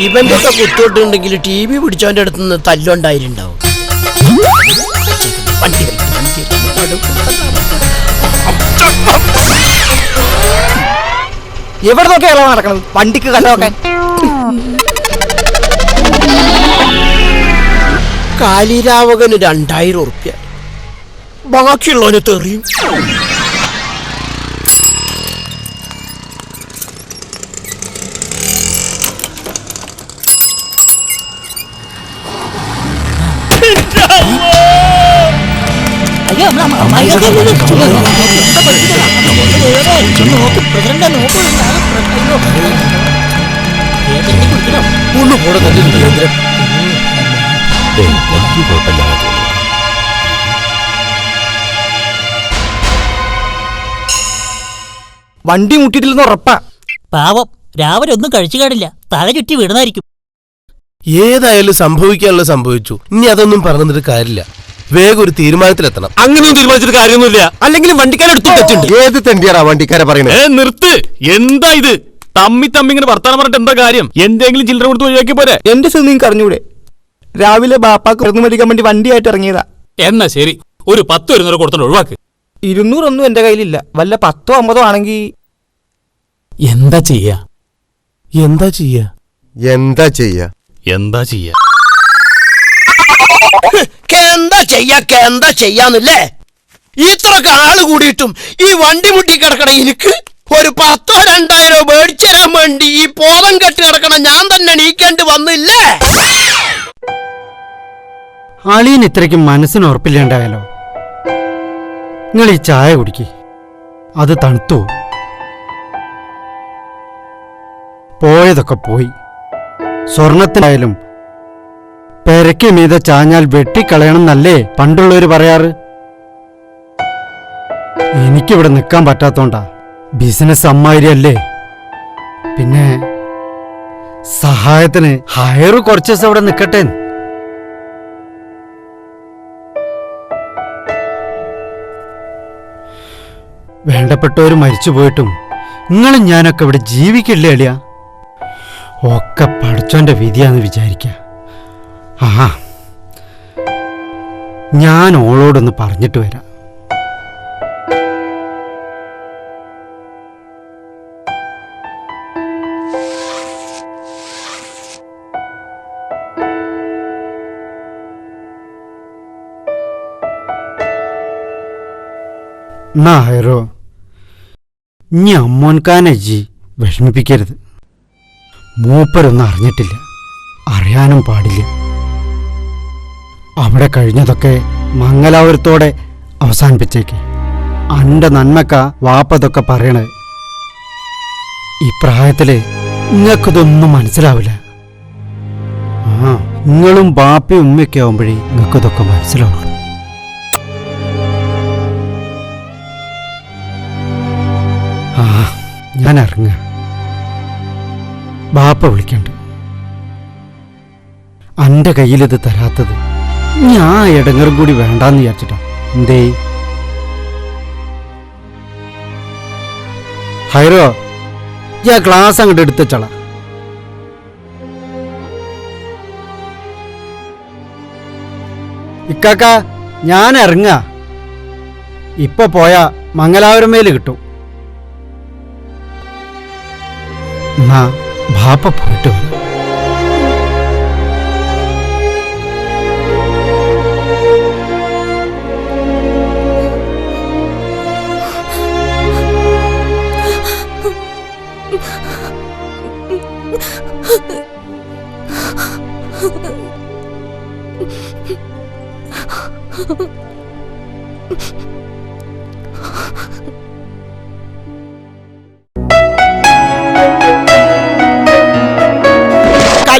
ഇവന്റെ ഒക്കെ കുത്തോട്ടുണ്ടെങ്കിൽ TV പിടിച്ചവന്റെ അടുത്ത് നിന്ന് തല്ലുണ്ടായിട്ടുണ്ടാവും. എവിടെ നോക്കിയാലോ നടക്കണം വണ്ടിക്ക് കണ്ടോക്കാൻ. കാലിരാവകന് 2000 റുപ്യ, ബാക്കിയുള്ളവന് തെറിയും. ഒന്ന് കൂടെ തന്നെ കേന്ദ്രം. എനിക്ക് കുഴപ്പമില്ലാതെ തോന്നുന്നു. വണ്ടി മുട്ടിയിട്ടില്ലെന്ന് ഉറപ്പാ. പാവം, രാവിലെ ഒന്നും കഴിച്ചു കാണില്ല, തല ചുറ്റി വീണതായിരിക്കും. ഏതായാലും സംഭവിക്കാനുള്ള സംഭവിച്ചു. ഇനി അതൊന്നും പറഞ്ഞിട്ട് കാര്യമില്ല. വേഗം ഒരു തീരുമാനത്തിലെത്തണം. അങ്ങനെയൊന്നും തീരുമാനിച്ചിട്ട് കാര്യമൊന്നുമില്ല. അല്ലെങ്കിലും വണ്ടിക്കാരെടുത്തു തെറ്റുണ്ട്. ഏത് തെണ്ടിയാറാ വണ്ടിക്കാരെ പറയുന്നത്? നിർത്ത്. എന്താ ഇത്? തമ്മി ഇങ്ങനെ വർത്താനം പറഞ്ഞിട്ട് എന്താ കാര്യം? എന്തെങ്കിലും ചില്ലറ കൊടുത്ത് ഒഴിവാക്കി പോരെ. എന്റെ സ്ഥിതി നിങ്ങൾക്ക് അറിഞ്ഞൂടെ? രാവിലെ ബാപ്പാക്ക് മരുന്ന് മേടിക്കാൻ വേണ്ടി വണ്ടിയായിട്ട് ഇറങ്ങിയതാ. എന്നാ ശരി, ഒരു 10 വരുന്നവരെ കൊടുത്തോണ്ട് ഒഴിവാക്ക്. 200 ഒന്നും എന്റെ കയ്യിലില്ല. വല്ല 10 or 50 ആണെങ്കിൽ എന്താ ചെയ്യാ? എന്താ ചെയ്യാ? എന്താ ചെയ്യാ? എന്താ ചെയ്യാ? എന്താ ചെയ്യാന്നില്ലേ? ഇത്രയൊക്കെ ആള് കൂടിയിട്ടും ഈ വണ്ടി മുട്ടി കിടക്കണ എനിക്ക് ഒരു 10 or 2000 മേടിച്ചു തരാൻ വേണ്ടി ഈ പോതം കെട്ട് കിടക്കണ ഞാൻ തന്നെ എണീക്കേണ്ടി വന്നില്ലേ? അളിയൻ ഇത്രയ്ക്ക് മനസ്സിന് ഉറപ്പില്ലാണ്ടായാലോ? നിങ്ങൾ ഈ ചായ കുടിക്ക്, അത് തണുത്തു. പോയതൊക്കെ പോയി. സ്വർണത്തിനായാലും പെരയ്ക്ക് മീതെ ചാഞ്ഞാൽ വെട്ടിക്കളയണം എന്നല്ലേ പണ്ടുള്ളവര് പറയാറ്. എനിക്കിവിടെ നിൽക്കാൻ പറ്റാത്തോണ്ടാ. ബിസിനസ് അമ്മാതിരിയല്ലേ. പിന്നെ സഹായത്തിന് ഹയറ് കുറച്ച് ദിവസം അവിടെ നിൽക്കട്ടെ. വേണ്ടപ്പെട്ടവര് മരിച്ചു പോയിട്ടും നിങ്ങളും ഞാനൊക്കെ ഇവിടെ ജീവിക്കില്ലേ അളിയ? ഒക്കെ പഠിച്ചോന്റെ വിധിയാന്ന് വിചാരിക്ക. ആ, ഞാൻ ഓളോടൊന്ന് പറഞ്ഞിട്ട് വരാം. ഹൈറോ, ഇനി അമ്മോൻക്കാനെ ജി വിഷമിപ്പിക്കരുത്. മൂപ്പരൊന്നും അറിഞ്ഞിട്ടില്ല, അറിയാനും പാടില്ല. അവിടെ കഴിഞ്ഞതൊക്കെ മംഗലാപുരത്തോടെ അവസാനിപ്പിച്ചേക്ക്. അന്റെ നന്മക്ക വാപ്പതൊക്കെ പറയണത്. ഈ പ്രായത്തില് നിങ്ങൾക്കിതൊന്നും മനസ്സിലാവില്ല. ആ, നിങ്ങളും ബാപ്പയും ഉമ്മയൊക്കെ ആവുമ്പോഴേ നിങ്ങൾക്കിതൊക്കെ മനസ്സിലാവുള്ളൂ. ആ, ഞാൻ ഇറങ്ങ. ബാപ്പ വിളിക്കണ്ട്. അന്റെ കയ്യിലിത് തരാത്തത് ഞാൻ ഇടങ്ങറും കൂടി വേണ്ടാന്ന് വിചാരിച്ചിട്ടാ. എന്തേ ഹൈറോ, ഞാൻ ക്ലാസ് അങ്ങോട്ട് എടുത്തച്ചള. ഇക്കാക്ക, ഞാൻ ഇറങ്ങ. ഇപ്പൊ പോയാ മംഗലാപുരം മേല് കിട്ടും. എന്നാ ബാപ്പ പോയിട്ട് വരാം.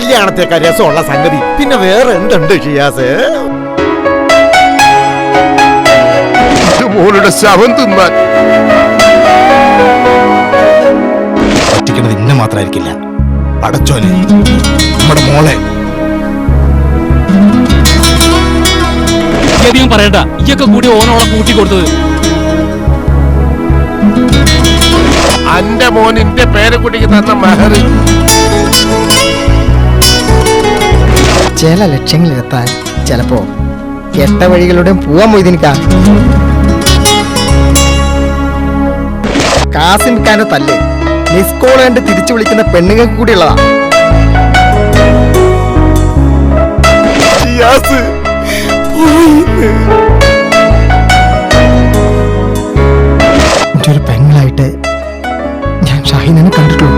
കല്യാണത്തേക്കാ രസമുള്ള സംഗതി പിന്നെ വേറെ എന്തുണ്ട് ഷിയാസേ? മോളുടെ ശവം തിന്നാൻ പറ്റിക്കണത് ഇന്നെ മാത്രമായിരിക്കില്ല, പടച്ചോനെ നമ്മുടെ മോളെ. അധികം പറയണ്ട, ഇയൊക്കെ കൂടി ഓനോളെ കൂട്ടി കൊടുത്തത്. അന്റെ മോൻ എന്റെ പേരക്കുട്ടിക്ക് തന്ന മഹർ. ചില ലക്ഷ്യങ്ങളിലെത്താൻ ചിലപ്പോ കെട്ട വഴികളുടെ പോവാൻ മൊയ്തീനിക്കാ. കാസിം ഖാന്റെ തല്ല് മിസ് കോൾ കണ്ട് തിരിച്ചു വിളിക്കുന്ന പെണ്ണുങ്ങൾക്ക് കൂടിയുള്ളതാ. ഒരു പെങ്ങളായിട്ട് ഞാൻ ഷാഹിനെ കണ്ടിട്ടുള്ളൂ.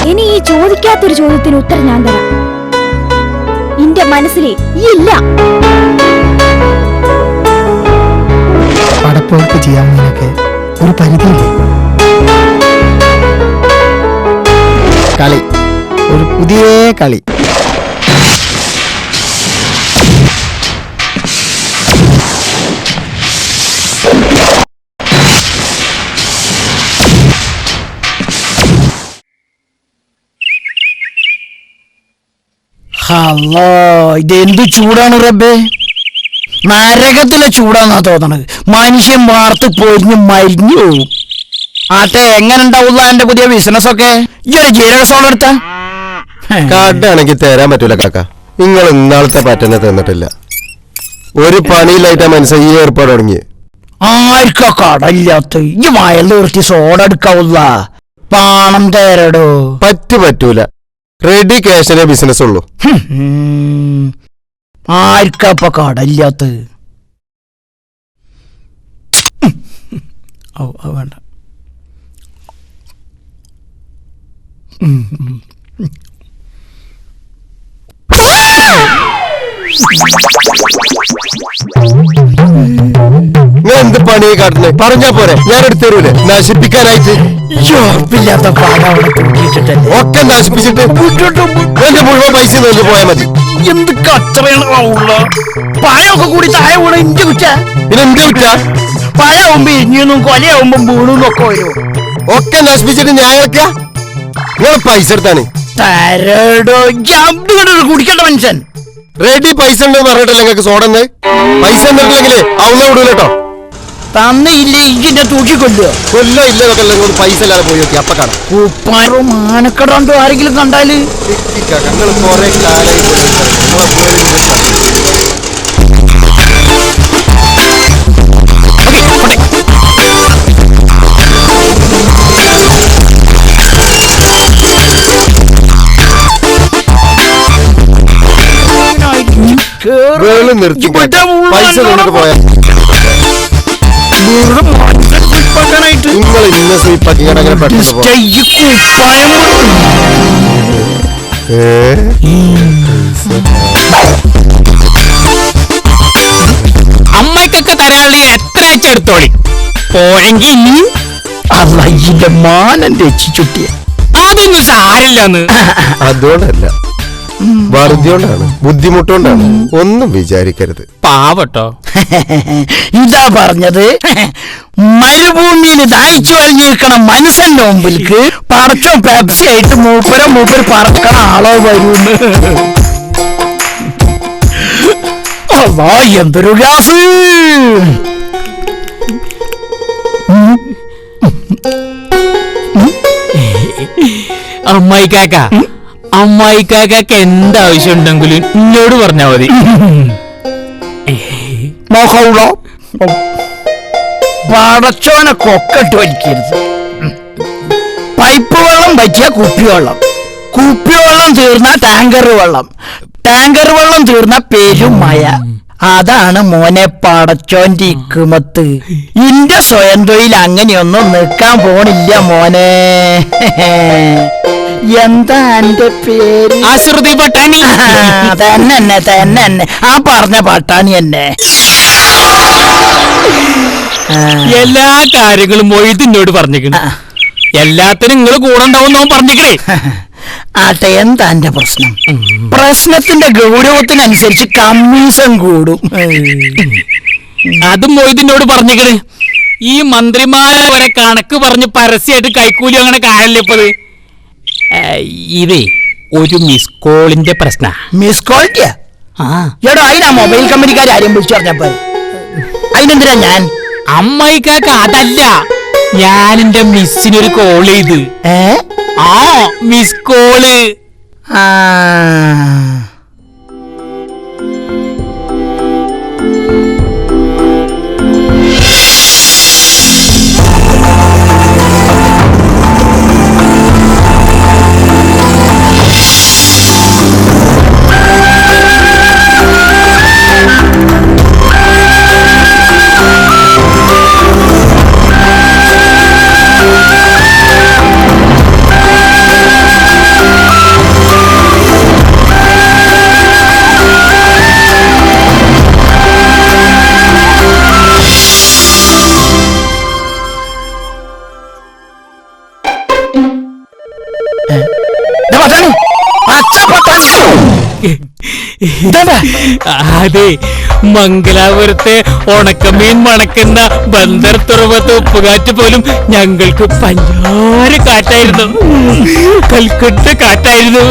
ഇനി ഈ ചോദിക്കാത്തൊരു ചോദ്യത്തിന് ഉത്തരം ഞാൻ തരാം. എന്റെ മനസ്സിലെ ഇല്ല. പടപ്പുറത്ത് ചെയ്യാവുന്നതിനൊക്കെ ഒരു പരിധിയില്ലേ? കളി ഒരു പുതിയ കളി. അല്ലോ, ഇതെന്ത് ചൂടാണ് റബ്ബേ, നരകത്തിലെ ചൂടാന്നാ തോന്നണത്. മനുഷ്യൻ വാർത്ത് പൊരിഞ്ഞ് മരിഞ്ഞു പോവും. ആട്ടെ, എങ്ങനെ ഉണ്ടാവുള്ള എന്റെ പുതിയ ബിസിനസ് ഒക്കെ? ഈ ഒരു ജീരക സോളം എടുത്ത കടാണെങ്കിൽ തരാൻ പറ്റൂല കാക്ക. നിങ്ങൾ ഇന്നാളത്തെ പറ്റനെ തന്നിട്ടില്ല. ഒരു പണിയില്ലായിട്ടാ മനസ്സിൽ ഈ ഏർപ്പാട് തുടങ്ങി. ആർക്കാ കടയില്ലാത്ത ഈ മയൽ നിർത്തി സോഡ എടുക്കാവുള്ള പണം തരടോ. പറ്റൂല. റെഡി ക്യാഷിനെ ബിസിനസ് ഉള്ളൂ. ആർക്കപ്പ കടയില്ലാത്ത? വേണ്ട. എന്ത് പണിയെ കാട്ടുന്നേ? പറഞ്ഞാ പോരെ, ഞാൻ എടുത്തു തരൂലേ നശിപ്പിക്കാനായിട്ട്. ഒക്കെ നശിപ്പിച്ചിട്ട് എന്റെ മുഴുവൻ പൈസ നോക്കി പോയാൽ മതി. എന്ത് കച്ചറയുള്ള പഴമൊക്കെ കൂടി താഴെ വീണ എന്റെ കുറ്റ. പിന്നെ എന്റെ കുറ്റ? പഴമാകുമ്പോ ഇനിയൊന്നും കൊലയാവുമ്പോ വീണുന്നൊക്കെ വരും. ഒക്കെ നശിപ്പിച്ചിട്ട് ഞാൻ വെക്ക. നിങ്ങൾ പൈസ എടുത്താണ് തരടോ. കുടിക്കേണ്ട മനുഷ്യൻ റെഡി പൈസ ഉണ്ടെന്ന് പറഞ്ഞിട്ടല്ലേ നിങ്ങൾക്ക് സോഡന്ന്? പൈസ എന്നിട്ടില്ലെങ്കിലേ അവനെ വിടൂല കേട്ടോ. തന്നില്ലേ ഇതിന്റെ തൂക്കിക്കൊല്ലുക. കൊല്ലോ ഇല്ലെന്നൊക്കെ പൈസ ഇല്ലാതെ പോയി നോക്കി അപ്പൊ കാണാം. ഉപ്പാരോ മാനക്കടണ്ടോ ആരെങ്കിലും കണ്ടാല്? ഞങ്ങൾ കുറെ കാലായി നിർത്തി പൈസ നിനക്ക് പോയാ നിങ്ങൾ ഇന്ന് സ്വീപ്പാക്കി അങ്ങനെ പെട്ടെന്ന് അമ്മയ്ക്കൊക്കെ തരാനുള്ള എത്ര എടുത്തോളി പോയെങ്കിൽ അള്ളന്റെ മാനം രക്ഷിച്ചുട്ടിയ അതൊന്നും സാരില്ലെന്ന്. അതുകൊണ്ടല്ല, വെറുതെയോണ്ടാണ്, ബുദ്ധിമുട്ടുകൊണ്ടാണ്. ഒന്നും വിചാരിക്കരുത്. പാവട്ടോ. ഇതാ പറഞ്ഞത്. മരുഭൂമിയിൽ ദാഹിച്ചു കഴിഞ്ഞിരിക്കണ മനുഷ്യന്റെ മുമ്പിൽക്ക് പറച്ചോ പെപ്സി ആയിട്ട് മൂപ്പര് പറക്കണ ആളോ വരൂന്ന്. അല്ലാ, എന്തൊരു ഗ്യാസ്. അമ്മായിക്കാക്ക് എന്താവശ്യം ഉണ്ടെങ്കിലും എന്നോട് പറഞ്ഞാ മതി. പടച്ചോനെ കൊക്കട്ട് വലിക്കരുത്. പൈപ്പ് വെള്ളം പറ്റിയ കുപ്പിവെള്ളം, കുപ്പിവെള്ളം തീർന്ന ടാങ്കർ വെള്ളം, ടാങ്കർ വെള്ളം തീർന്ന പെരുമഴ. അതാണ് മോനെ പടച്ചോന്റെ ഇക്കുമത്ത്. ഇന്റെ സ്വയം തൊഴിൽ അങ്ങനെയൊന്നും നിൽക്കാൻ പോണില്ല മോനെ. എന്താ എന്റെ പേര്? ആശ്രുതി പട്ടാണി. തന്നെ ആ പറഞ്ഞ പട്ടാണി തന്നെ. എല്ലാ കാര്യങ്ങളും മൊയ്തിനോട് പറഞ്ഞേക്കണ. എല്ലാത്തിനും നിങ്ങൾ കൂടെ ഉണ്ടാവും പറഞ്ഞിട്ടേ. ആട്ടെ, എന്താ എന്റെ പ്രശ്നം? പ്രശ്നത്തിന്റെ ഗൗരവത്തിനനുസരിച്ച് കമ്മീഷൻ കൂടും. അതും മൊയ്തിനോട് പറഞ്ഞിക്കണ്. ഈ മന്ത്രിമാരെ വരെ കണക്ക് പറഞ്ഞ് പരസ്യമായിട്ട് കൈക്കൂലി അങ്ങനെ കാര്യമില്ല ഇപ്പത്. ഇതേ ഒരു മിസ് കോളിന്റെ പ്രശ്ന. മിസ് കോളിറ്റിയാ? എടോ, അതിനാ മൊബൈൽ കമ്പനിക്കാർ ആരും വിളിച്ചു പറഞ്ഞപ്പോ അതിനെന്തിനാ ഞാൻ? അമ്മായിക്കാക്ക് അതല്ല, ഞാൻ എന്റെ മിസ്സിനൊരു കോൾ ചെയ്ത്. ആ മിസ് കോള്. അതെ, മംഗലാപുരത്തെ ഉണക്കമീൻ മണക്കുന്ന ബന്ദർ തുറവത്ത് ഉപ്പുകാറ്റ് പോലും ഞങ്ങൾക്ക് പഞ്ചാര കാറ്റായിരുന്നു. കൽക്കട്ട കാറ്റായിരുന്നു.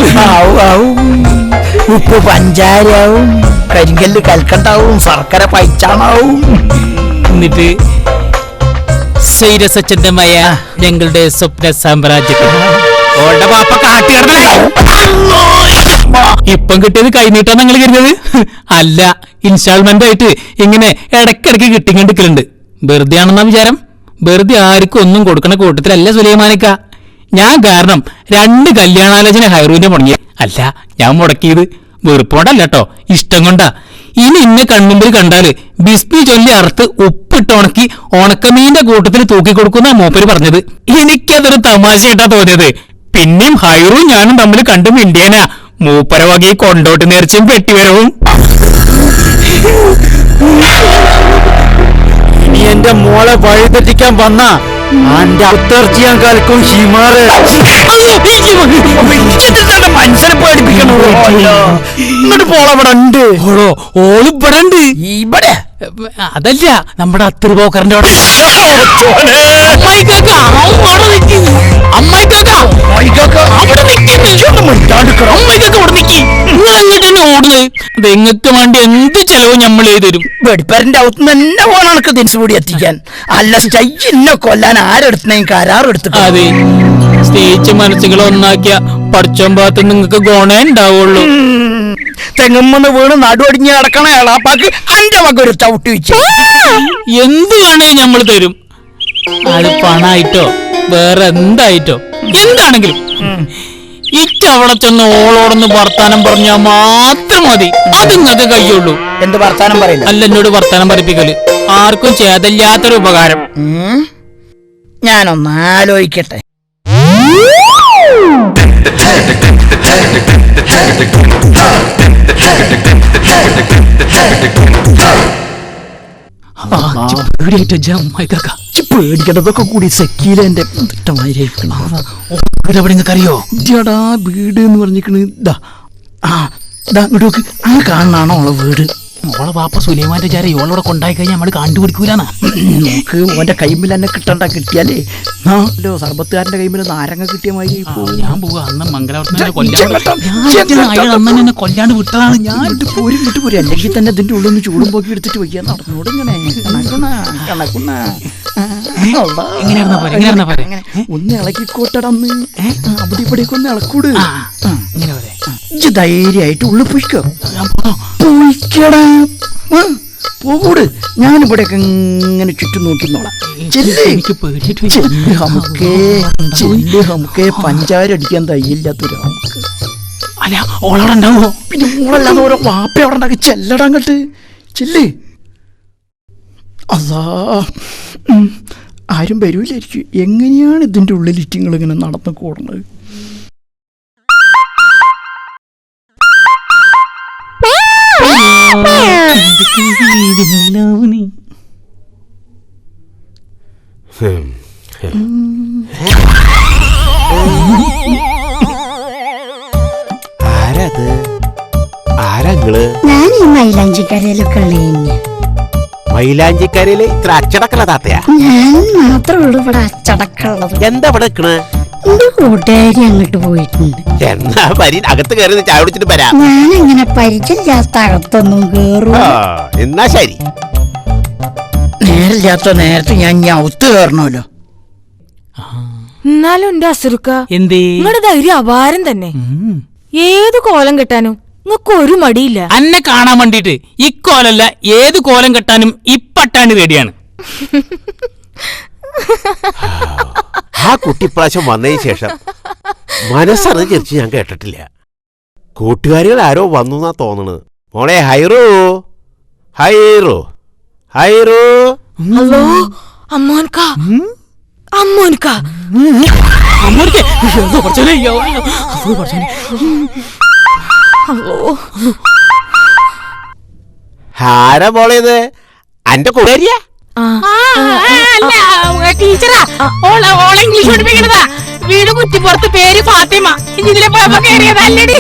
ഉപ്പ് പഞ്ചാരാവും, കരിങ്കല്ല് കൽക്കട്ടാവും, ശർക്കര പൈച്ചാണാവും. എന്നിട്ട് സൈരസച്ചന്തമായ ഞങ്ങളുടെ സ്വപ്ന സാമ്രാജ്യത്തിൽ ഓളുടെ പാപ്പ കാട്ടി ഇപ്പം കിട്ടിയത് കൈനീട്ടാ നിങ്ങൾ കരുതത്? അല്ല, ഇൻസ്റ്റാൾമെന്റ് ആയിട്ട് ഇങ്ങനെ ഇടയ്ക്കിടയ്ക്ക് കിട്ടിക്കൊണ്ടിരിക്കലുണ്ട്. വെറുതെ ആണെന്നാ വിചാരം? വെറുതെ ആർക്കും ഒന്നും കൊടുക്കണ കൂട്ടത്തിലല്ല സുലൈമാനിക്ക. ഞാൻ കാരണം 2 കല്യാണാലോചന ഹൈറൂന്റെ മുടങ്ങി. അല്ല, ഞാൻ മുടക്കിയത് വെറുപ്പോണ്ടല്ല കേട്ടോ, ഇഷ്ടം കൊണ്ടാ. ഇനി ഇന്നെ കൺമുമ്പിൽ കണ്ടാല് ബിസ്മി ചൊല്ലി അറുത്ത് ഉപ്പിട്ട് ഉണക്കി ഉണക്കമീന്റെ കൂട്ടത്തിൽ തൂക്കി കൊടുക്കുന്ന മൂപ്പര് പറഞ്ഞത്. എനിക്കതൊരു തമാശയായിട്ടാ തോന്നിയത്. പിന്നെയും ഹൈറും ഞാനും തമ്മിൽ കണ്ടു മിണ്ടിയനാ. മൂപ്പര വകി കൊണ്ടോട്ട് നേർച്ചയും പെട്ടിവരവും. ഇനി എന്റെ മോളെ വഴിതെറ്റിക്കാൻ വന്ന എന്റെ ഉത്തർച്ച ഞാൻ കൽക്കും ഹിമാറ്. മനുഷ്യനെ പേടിപ്പിക്കണോ? എന്നിട്ട് പോളവിടെ ഉണ്ട്. ഓള് ഇവിടെ ഉണ്ട്. ഇവിടെ അതല്ല, നമ്മുടെ അത്തിരി പോക്കറിന്റെ അവിടെ. നിങ്ങൾക്ക് വേണ്ടി എന്ത് ചെലവ് നമ്മൾ ചെയ്തുതരും. വെടിപ്പരന്റെ അകത്ത് തന്നെ പോകണം എനിക്ക് ദിനസുകൂടി എത്തിക്കാൻ. അല്ല, സ്റ്റൈന്നെ കൊല്ലാൻ ആരെടുത്തും കരാറെടുത്തു. അതെ, സ്നേഹിച്ച മനസ്സുകൾ ഒന്നാക്കിയ പഠിച്ചോൻ ഭാഗത്ത് നിങ്ങൾക്ക് ഗുണേ ഉണ്ടാവുള്ളൂ. തെങ്ങുമെന്ന് വീണ് നടുവടിഞ്ഞ് കിടക്കണ എളാപ്പാക്ക് അന്റെ വക ഒരു ചവിട്ടി വെച്ചു. എന്ത് വേണേ നമ്മൾ തരും. അത് പണായിട്ടോ വേറെ എന്തായിട്ടോ എന്താണെങ്കിലും ഇച്ചവിടെ ചെന്ന് ഓളോടൊന്ന് വർത്താനം പറഞ്ഞാ മാത്രം മതി. അത് നിങ്ങൾക്ക് കഴിയുള്ളൂ. എന്ത് വർത്താനം പറയില്ല? അല്ല, എന്നോട് വർത്താനം പറയിപ്പിക്കല് ആർക്കും ചെയ്തില്ലാത്തൊരു ഉപകാരം. ഞാനൊന്ന് ആലോചിക്കട്ടെ. പേടിക്കേണ്ടതൊക്കെ കൂടി സെക്കീല എന്റെ അറിയോ? വീട് എന്ന് പറഞ്ഞിരിക്കണ്. ഇതാ ഇങ്ങോട്ട് ആ കാണാണോ ഓളെ വീട്? ഓളെ വാപ്പ സുലൈമാന്റെ ചാര ഓളോടെ കൊണ്ടായി കഴിഞ്ഞാൽ നമ്മള് കണ്ടുപിടിക്കൂലാണ്. നമുക്ക് ഓന്റെ കൈമിൽ തന്നെ കിട്ടണ്ട. കിട്ടിയാലേ സർബത്തുകാരന്റെ കൈമിൽ നാരങ്ങ കിട്ടിയ മാതിരി ഞാൻ പോവാ. അന്ന് മംഗലാപുരത്ത് കൊല്ലാണ്ട് വിട്ടതാണ് ഞാൻ. വിട്ടു പോരും. അല്ലെങ്കിൽ തന്നെ ഇതിന്റെ ഉള്ളിൽ നിന്ന് ചൂടും പോക്കി എടുത്തിട്ട് വയ്ക്കാൻ നടന്നോട്. ഇങ്ങനെ ഒന്ന് ഇളക്കിക്കോട്ടടന്ന് അവിടെ ഇവിടേക്ക് ഒന്ന് ഇളക്കൂട്. ധൈര്യമായിട്ട് ഉള്ളിൽ പോയിക്കോ. പോയിക്കടാ, പോകൂട്. ഞാനിവിടെയൊക്കെ ഇങ്ങനെ ചുറ്റും നോക്കിന്നോളാം. നമുക്ക് പഞ്ചാര അടിക്കാൻ തയ്യില്ലാത്തൊരു നമുക്ക്. അല്ല, ഓളവിടെ ഉണ്ടാവോ? പിന്നെ ഓളല്ലാതെ ഓരോ വാപ്പ അവിടെ ഉണ്ടാക്കി ചെല്ലടാ അങ്ങോട്ട് ചെല്ല്. അതാ ആരും വരൂലായിരിക്കും. എങ്ങനെയാണ് ഇതിന്റെ ഉള്ളിലിട്ട് നിങ്ങൾ ഇങ്ങനെ നടന്നു കൂടുന്നത്? നിങ്ങള്? ഞാൻ ഈ മൈലാഞ്ചിക്കരയിലൊക്കെ ഉള്ള മൈലാഞ്ചിക്കരയില് ഇത്ര അച്ചടക്കല താത്തയാ? ഞാൻ മാത്രമേ ഉള്ളൂ ഇവിടെ അച്ചടക്കുള്ളത്. എന്താ ഇവിടെ നിക്കണ്? എന്റെ കൂട്ടുകാരി അങ്ങോട്ട് പോയിട്ടുണ്ട്. എന്നാ വരി, അകത്ത് കയറി ചായ കുടിച്ചിട്ട് വരാം. ഞാൻ ഇങ്ങനെ പരിചയമില്ലാത്ത അകത്തൊന്നും കേറും. എന്നാ ശരി. നേരില്ലാത്ത നേരത്തെ ഞാൻ ഞൗത്ത് കയറണമല്ലോ. എന്നാലും എന്റെ അസുറുക്ക എന്തേ നിങ്ങളുടെ ധൈര്യം അപാരം തന്നെ. ഏത് കോലം കെട്ടാനും നിങ്ങൾക്ക് ഒരു മടിയില്ല. അന്നെ കാണാൻ വേണ്ടിട്ട് ഇക്കോലല്ല ഏത് കോലം കെട്ടാനും ഇപ്പട്ടാണ് റെഡിയാണ്. ആ കുട്ടി പ്രാവശ്യം വന്നതിന് ശേഷം മനസ്സറിഞ്ഞ് ചിരിച്ച് ഞാൻ കേട്ടിട്ടില്ല. കൂട്ടുകാരികൾ ആരോ വന്നു എന്നാ തോന്നണത്. മോളെ ഹൈറോ, ഹൈറോ, ഹൈറോ. ഹലോ അമ്മോൻക, അമ്മോൻക, ആരാ മോളേത്? അന്റെ കൂട്ടുകാരിയാ? ടീച്ചറാ, ഓളെ ഇംഗ്ലീഷ് പഠിപ്പിക്കണതാ. വീട് കുറ്റിപ്പുറത്ത്, പേര് ഫാത്തിമ. ഇതിലെ പോയപ്പോ കേറിയതല്ലടി.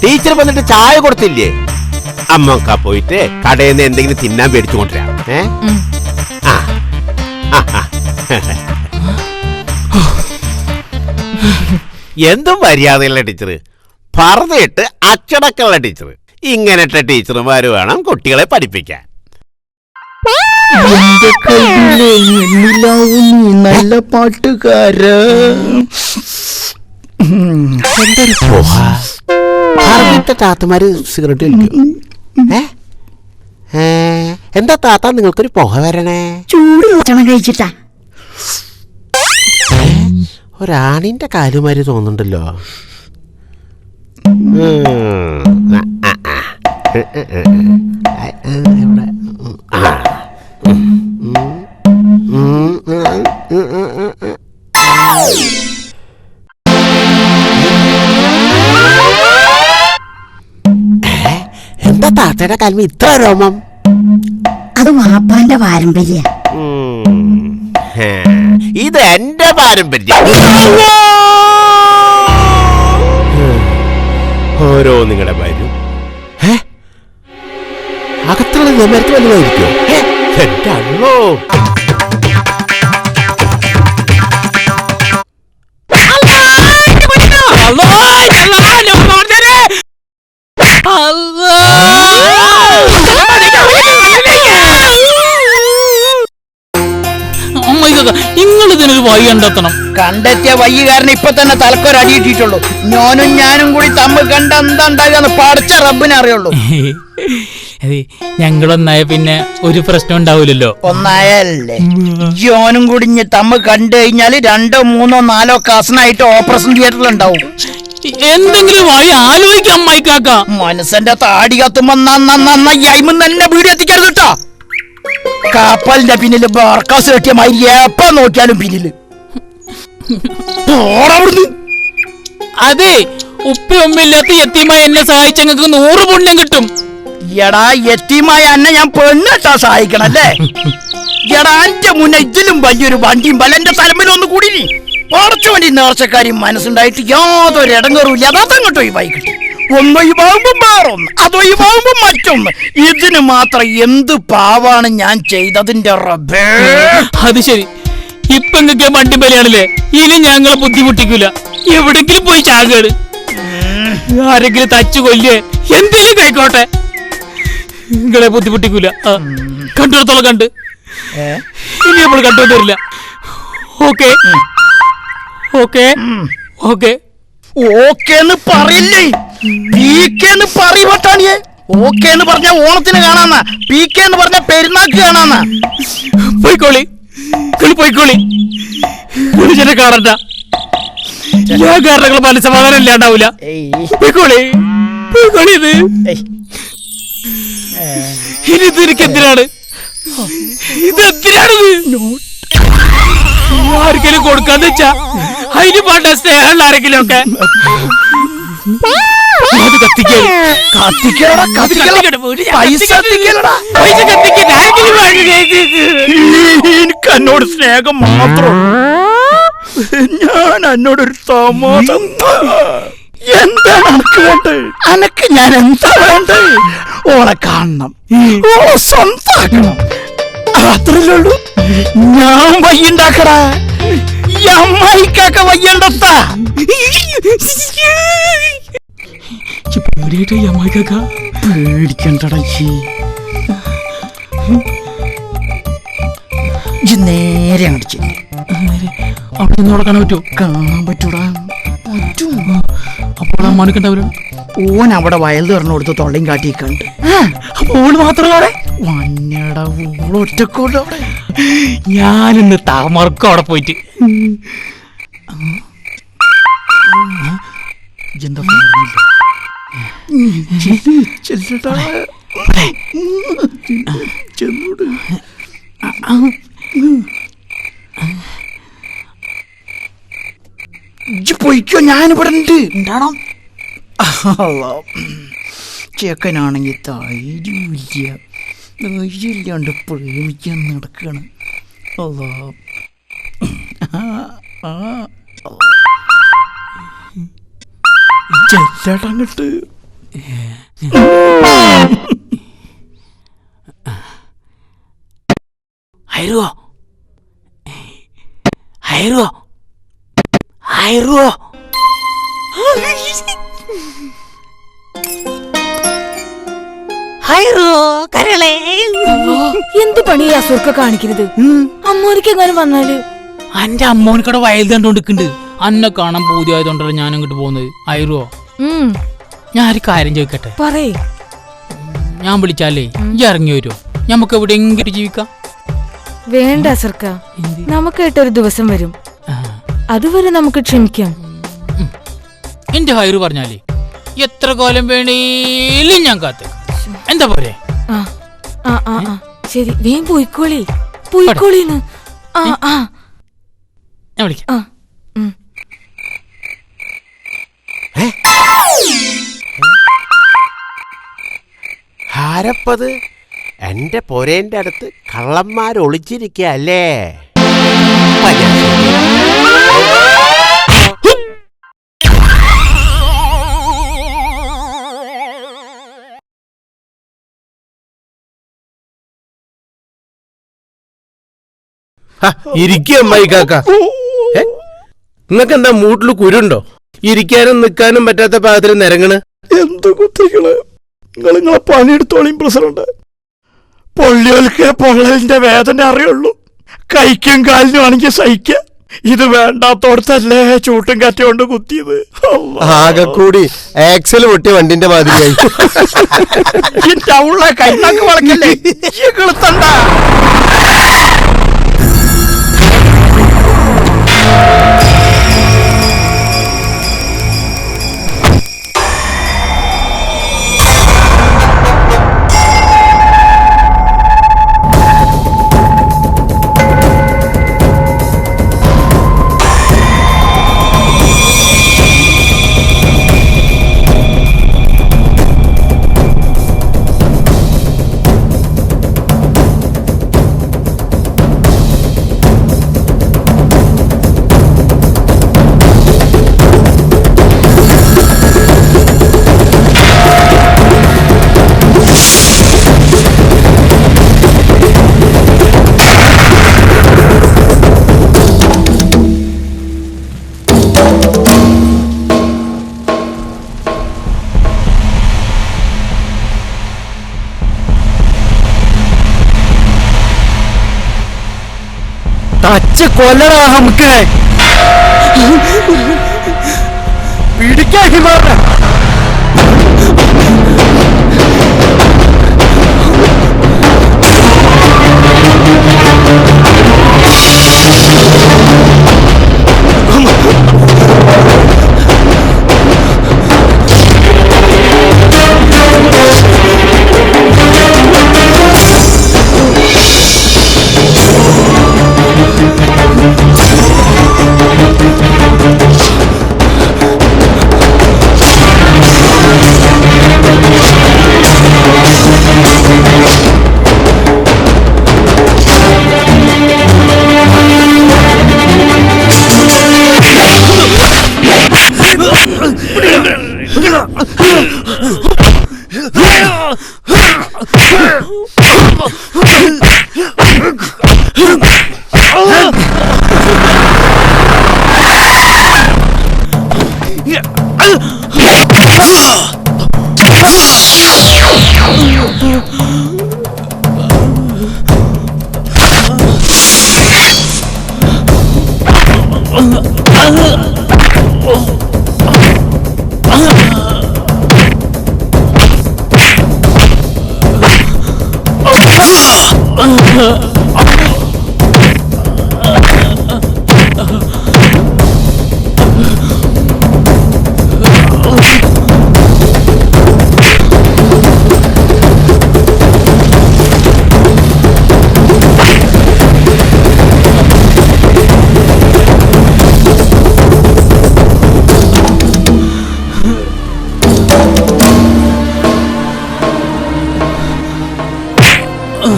ടീച്ചർ വന്നിട്ട് ചായ കൊടുത്തില്ലേ? അമ്മക്ക പോയിട്ട് കടയിൽ നിന്ന് എന്തെങ്കിലും തിന്നാൻ മേടിച്ചു കൊണ്ടുവരാം. എന്തും മര്യാദയുള്ള ടീച്ചർ, പറഞ്ഞിട്ട് അച്ചടക്കമുള്ള ടീച്ചർ. ഇങ്ങനത്തെ ടീച്ചർമാര് വേണം കുട്ടികളെ പഠിപ്പിക്കാൻ. നല്ല പാട്ടുകാര. താത്തമാര് സിഗരറ്റ് വലിക്കും. എന്താ താത്ത നിങ്ങൾക്കൊരു പുക വരണേ? ചൂട് ഭക്ഷണം കഴിച്ചിട്ടാ. ഒരാണിന്റെ കാലുമാര് തോന്നുന്നുണ്ടല്ലോ. എന്താ താത്തയുടെ കാലം ഇത്ര രോമം? അത് വാപ്പാന്റെ പാരമ്പര്യ. ഇത് എന്റെ പാരമ്പര്യം. ഓരോ നിങ്ങളുടെ വരും. അകത്തുള്ള നിയമർക്ക് വലുതായിരിക്കോ? എന്റെ അള്ളോ. നിങ്ങളിതിനൊരു വഴി കണ്ടെത്തണം. കണ്ടെത്തിയ വയ്യുകാരനെ ഇപ്പൊ തന്നെ തലക്കൊരു അടിയിട്ടിട്ടുള്ളൂ. ഞാനും കൂടി തമ്മിൽ കണ്ട എന്താ ഉണ്ടാകാന്ന് പഠിച്ച റബ്ബിനെ അറിയുള്ളൂ. ഞങ്ങളൊന്നായ പിന്നെ ഒരു പ്രശ്നം ഉണ്ടാവില്ലല്ലോ. ഒന്നായല്ലേ ജോനും കൂടി തമ്മിൽ കണ്ടു കഴിഞ്ഞാല് 2, 3, 4 കസനായിട്ട് ഓപ്പറേഷൻ തിയേറ്ററിൽ ഉണ്ടാവും. എന്തെങ്കിലും വഴി ആലോചിക്കാം അമ്മായിക്കാക്ക. മനസ്സന്റെ താടി കത്തുമ്പോ നന്നായി തന്നെ വീട് എത്തിക്കരുത് കേട്ടോ. കപ്പലിന്റെ പിന്നില് ബർക്കാസ് കെട്ടിയ മാതിരി എപ്പ നോക്കിയാലും പിന്നില്. അതെ, ഉപ്പയൊമ്മില്ലാത്ത യത്തീമായി എന്നെ സഹായിച്ച ഞങ്ങൾക്ക് 100 പുണ്യം കിട്ടും. എടാ യത്തീമായ എന്നെ ഞാൻ പെണ്ണിട്ടാ സഹായിക്കണല്ലേ? എടാ എന്റെ മുന്നേ ഇതിലും വലിയൊരു വണ്ടിയും എന്റെ തലമ്പിലൊന്ന് കൂടി കുറച്ചു വേണ്ടി നേർച്ചക്കാരി മനസ്സുണ്ടായിട്ട് യാതൊരു ഇടങ്ങറുമില്ല. അതങ്ങോട്ടോ ഈ ബൈക്ക് ഒന്നൊഴിവാകുമ്പോ വേറൊന്ന്, അതൊഴിവാകുമ്പോ മറ്റൊന്ന്. ഇതിന് മാത്രം എന്ത് പാവാണ് ഞാൻ ചെയ്തതിന്റെ റബ്ബേ. അത് ശരി, ഇപ്പൊ നിങ്ങൾക്ക് വണ്ടി ബലിയാണല്ലേ? ഇനി ഞങ്ങളെ ബുദ്ധിമുട്ടിക്കൂല. എവിടെങ്കിലും പോയി ചാകാട്, ആരെങ്കിലും തച്ചു കൊല്ലേ, എന്തെങ്കിലും കഴിക്കോട്ടെ. നിങ്ങളെ ബുദ്ധിമുട്ടിക്കൂല. കണ്ടിടത്തോളം കണ്ട് ഇനി നമ്മൾ കണ്ടുകൊണ്ട് വരില്ല. ഓക്കെ ഓക്കെ ഓക്കെ ഓക്കേന്ന് പറയില്ലേ? പീക്കേന്ന് പറയട്ടാണിയെ. ഓക്കെ എന്ന് പറഞ്ഞ ഓണത്തിന് കാണാന്നാ, പീക്കെ എന്ന് പറഞ്ഞ പെരുന്നാക്ക് കാണാന്നാ. പോയിക്കോളി, പോയിക്കോളി, ചെന്നെ കാണണ്ട. ഞാൻ കാരണങ്ങൾ മനസ്സമാധാനം ഇല്ലാണ്ടാവൂല. പോയിക്കോളി, പോയിക്കോളി. ഇനി ഇത് എനിക്ക് എന്തിനാണ്? ഇതെന്തിനാണിത്? ആർക്കെങ്കിലും കൊടുക്കാന്ന് വെച്ചാ അതിന് പാട്ട സ്നേഹമുള്ള ആരെങ്കിലും ഒക്കെ എനിക്ക് എന്നോട് സ്നേഹം മാത്രം. ഞാൻ എന്നോടൊരു താമസം. എന്താണ് അനക്ക് വേണ്ടത്? അനക്ക് ഞാൻ എന്താ വേണ്ടത്? ഓളെ കാണണം, ഓളെ സ്വന്തമാക്കണം, അത്രല്ലേ ഉള്ളൂ. ഞാൻ വയ്യുണ്ടാക്കടാ, ഈ അമ്മായിക്കൊക്കെ വയ്യണ്ടത്താ. പേടിക്കണ്ടടാ. നേരെ അടിച്ചു അവിടെ നിന്നോടെ കാണാൻ പറ്റുമോ? കാണാൻ പറ്റൂടാ, പറ്റും. അപ്പോൾ അമ്മാനിക്കണ്ടാവില്ല. ഓൻ അവിടെ വയൽ തുറന്നു കൊടുത്ത് തൊള്ളയും കാട്ടിക്കണ്ട്. ഓള് മാത്രമേ വന്നടാ, ഓള് ഒറ്റക്കോട്ട് അവിടെ. ഞാനിന്ന് താമർക്കും അവിടെ പോയിട്ട് എന്താ ചെല്ലടാ ചെന്നോട്. പൊയ്ക്കോ, ഞാനിവിടെ ഉണ്ട്. ഉണ്ടാണോ? ചേക്കനാണെങ്കിൽ ധൈര്യമില്ലാണ്ട് പ്രേമിക്കാൻ നടക്കണം. അല്ലോ ചെല്ലടങ്ങട്ട്. ഹൈറോ ഹൈറോ ഹൈറോ. ഹൈറോ കരളേ, എന്ത് പണിയാ സുർക്ക കാണിക്കുന്നത്? അമ്മോനിക്ക് എങ്ങനെ വന്നാല്? അന്റെ അമ്മോനിക്കടെ വയൽ കണ്ടോണ്ടിരിക്കുന്നുണ്ട്. അന്നെ കാണാൻ പൂതിയായതുകൊണ്ടല്ല ഞാൻ അങ്ങോട്ട് പോകുന്നത്. ഹൈറോ, ഞാൻ ഒരു കാര്യം ചോദിക്കട്ടെ? പറയേ. ഞാൻ വിളിച്ചാലേ ഈ ഇറങ്ങി വരുമോ? നമുക്ക് എവിടെയെങ്കിലും ജീവിക്കാം. വേണ്ട സർക്ക, നമുക്കായിട്ടൊരു ദിവസം വരും, അതുവരെ നമുക്ക് ക്ഷമിക്കാം. എന്റെ ഹൈറ് പറഞ്ഞാലേ എത്ര കാലം വേണേലും ഞാൻ കാത്ത്. എന്താ പോരെ? ശരി, വേഗം പോയിക്കോളി, പോയിക്കോളിന്ന്. ഞാൻ വിളിക്കാം. ആരപ്പത്? എന്റെ പൊരേന്റെ അടുത്ത് കള്ളന്മാർ ഒളിച്ചിരിക്കല്ലേ? ഇരിക്കുക അമ്മായി കാക്ക. നിങ്ങൾക്ക് എന്താ മൂട്ടില് കുരുണ്ടോ? ഇരിക്കാനും നിൽക്കാനും പറ്റാത്ത പാകത്തിൽ നിരങ്ങണ്. എന്ത് കുത്തികള്, നിങ്ങളെ പണിയെടുത്തോളിയും പ്രസിഡന്റ്. പൊള്ളിയോൽക്ക് പൊള്ളലിന്റെ വേദന അറിയുള്ളൂ, കൈക്കും കാലിനും ആണെങ്കിൽ സഹിക്ക. ഇത് വേണ്ടാത്തോടത്തല്ലേ ചൂട്ടും കാറ്റും കൊണ്ട് കുത്തിയത്. ആകെ കൂടി ആക്സൽ പൊട്ടിയ വണ്ടിന്റെ മാതിരിയായി. കൈനാക്ക് വളക്കല്ലേ കിളുത്തണ്ട. തച്ച് കൊല്ലടാ നമുക്ക്. പിടിക്കാൻ ഹിമാറ.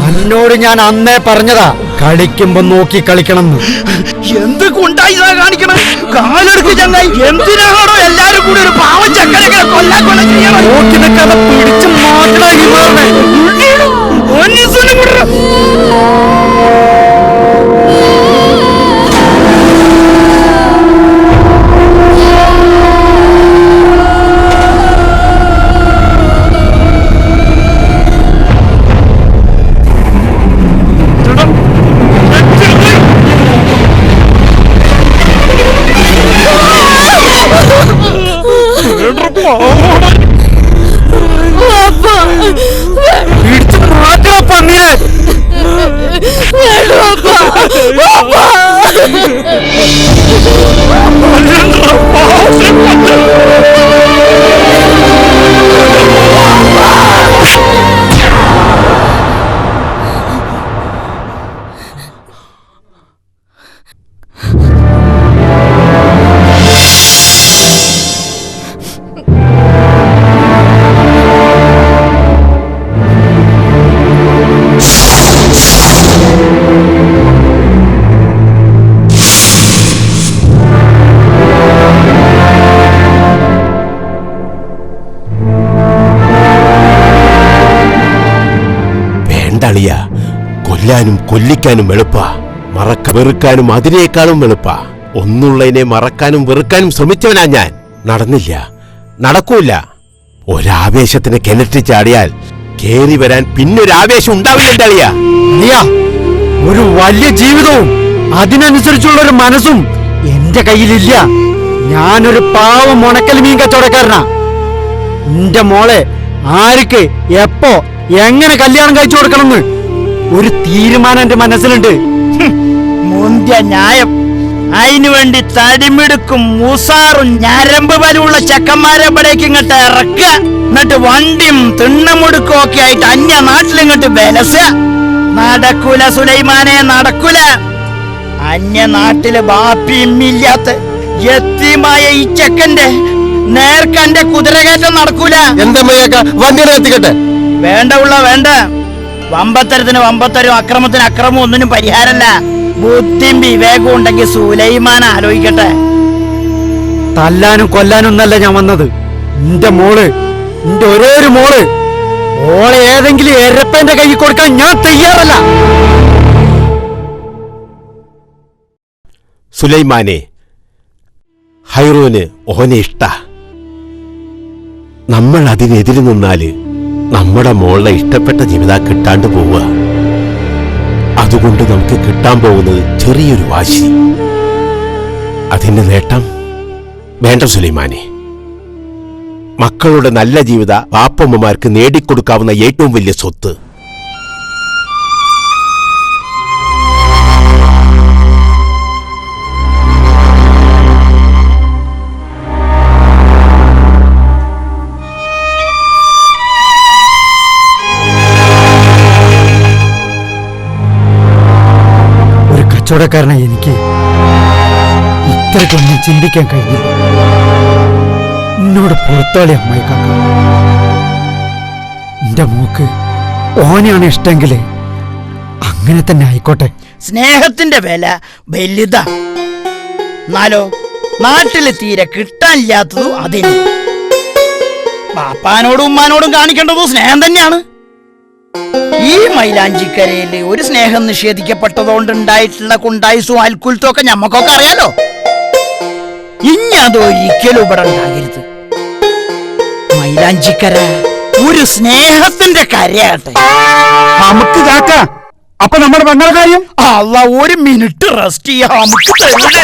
എന്നോട് ഞാൻ അന്നേ പറഞ്ഞതാ കളിക്കുമ്പോ നോക്കി കളിക്കണമെന്ന്. എന്ത് കൊണ്ടായിതാ കാണിക്കണം? കാലെടുക്ക് ചങ്ങായി. എന്തിനാണോ എല്ലാരും കൂടി ഒരു പാവം ചക്കരകളെ കൊല്ലാൻ കൊല ചെയ്യണം? നോക്കി നിൽക്കാതെ പിടിച്ച് മാറ്റണം ഈ മാറിനെ. പിടിച്ച് മാറ്റണം പന്നിയെ. വേണ്ടളിയ, കൊല്ലാനും കൊല്ലിക്കാനും എളുപ്പാ, വെറുക്കാനും അതിനേക്കാളും എളുപ്പാ. ഒന്നുള്ളതിനെ മറക്കാനും വെറുക്കാനും ശ്രമിച്ചവനാ ഞാൻ. നടന്നില്ല, നടക്കൂല. ഒരാവേശത്തിന് കിണറ്റി ചാടിയാൽ കേറി വരാൻ പിന്നൊരാവേശം ഉണ്ടാവില്ല അളിയ. ഒരു വലിയ ജീവിതവും അതിനനുസരിച്ചുള്ള ഒരു മനസ്സും എന്റെ കയ്യിലില്ല. ഞാനൊരു പാവം ഉണക്കൽ മീൻ കച്ചവടക്കാരനാ. എന്റെ മോളെ ആർക്ക് എപ്പോ എങ്ങനെ കല്യാണം കഴിച്ചു കൊടുക്കണമെന്ന് ഒരു തീരുമാനം എന്റെ മനസ്സിലുണ്ട്. മുന്തിയ ന്യായം. അതിനുവേണ്ടി തടിമിടുക്കും മൂസാറും ഞരമ്പ് ബലമുള്ള ചെക്കന്മാരെ ഇവിടേക്ക് ഇങ്ങോട്ട് ഇറക്കുക. എന്നിട്ട് വണ്ടിയും തിണ്ണമുടുക്കും ഒക്കെ ആയിട്ട് അന്യ നാട്ടിലിങ്ങോട്ട് ബലസ. നടക്കൂല സുലൈമാനെ, നടക്കൂല. അന്യ നാട്ടില് ബാപ്പിയില്ലാത്ത യത്തീമായ ഈ ചെക്കന്റെ നേർക്കന്റെ കുതിരകയറ്റം നടക്കൂല. എന്താ വണ്ടി എത്തിക്കട്ടെ? വേണ്ട ഉള്ള വേണ്ട. വമ്പത്തരത്തിന് വമ്പത്തരും അക്രമത്തിന് അക്രമം ഒന്നിനും പരിഹാരമല്ല. ബുദ്ധിയും വിവേകവും ഉണ്ടെങ്കിൽ സുലൈമാൻ ആലോചിക്കട്ടെ. തല്ലാനും കൊല്ലാനും ഒന്നല്ല ഞാൻ വന്നത്. എന്റെ മോള്, എന്റെ ഒരേ ഒരു മോള്, ഓളെ ഏതെങ്കിലും എരപ്പന്റെ കൈ കൊടുക്കാൻ ഞാൻ തയ്യാറല്ല. സുലൈമാനെ, ഹൈറൂന് ഓനെ ഇഷ്ട. നമ്മൾ അതിനെതിരെ നിന്നാല് നമ്മുടെ മോളുടെ ഇഷ്ടപ്പെട്ട ജീവിതം കിട്ടാണ്ട് പോവുക. അതുകൊണ്ട് നമുക്ക് കിട്ടാൻ പോകുന്നത് ചെറിയൊരു വാശി. അതിന്റെ നേട്ടം വേണ്ട സുലൈമാനെ. മക്കളുടെ നല്ല ജീവിത പാപ്പമ്മമാർക്ക് നേടിക്കൊടുക്കാവുന്ന ഏറ്റവും വലിയ സ്വത്ത്. കച്ചവടക്കാരനെ എനിക്ക് ഇത്രയ്ക്കൊന്നും ചിന്തിക്കാൻ കഴിഞ്ഞില്ല. എന്നോട് പുറത്തോളി അമ്മായി കാക്ക. എന്റെ മോക്ക് ഓനെയാണ് ഇഷ്ടമെങ്കിൽ അങ്ങനെ തന്നെ ആയിക്കോട്ടെ. സ്നേഹത്തിന്റെ വില വലുതാ. എന്നാലോ നാട്ടില് തീരെ കിട്ടാനില്ലാത്തതും അതിന്. പാപ്പാനോടും ഉമ്മാനോടും കാണിക്കേണ്ടതും സ്നേഹം തന്നെയാണ്. ഈ ഈ മൈലാഞ്ചിക്കരയില് ഒരു സ്നേഹം നിഷേധിക്കപ്പെട്ടതുകൊണ്ടുണ്ടായിട്ടുള്ള കുണ്ടായിസും അൽക്കുലത്തും ഒക്കെ ഞമ്മക്കൊക്കെ അറിയാലോ. ഇനി അതൊരിക്കലും ഇവിടെ ഉണ്ടാകരുത്. മൈലാഞ്ചിക്കര ഒരു സ്നേഹത്തിന്റെ കരയാട്ടെ. നമുക്ക് കാക്കാം. അപ്പൊ നമ്മുടെ പെങ്ങളുടെ കാര്യം അല്ല, ഒരു മിനിറ്റ് റെസ്റ്റ് ചെയ്യാം. നമുക്ക് തരില്ല.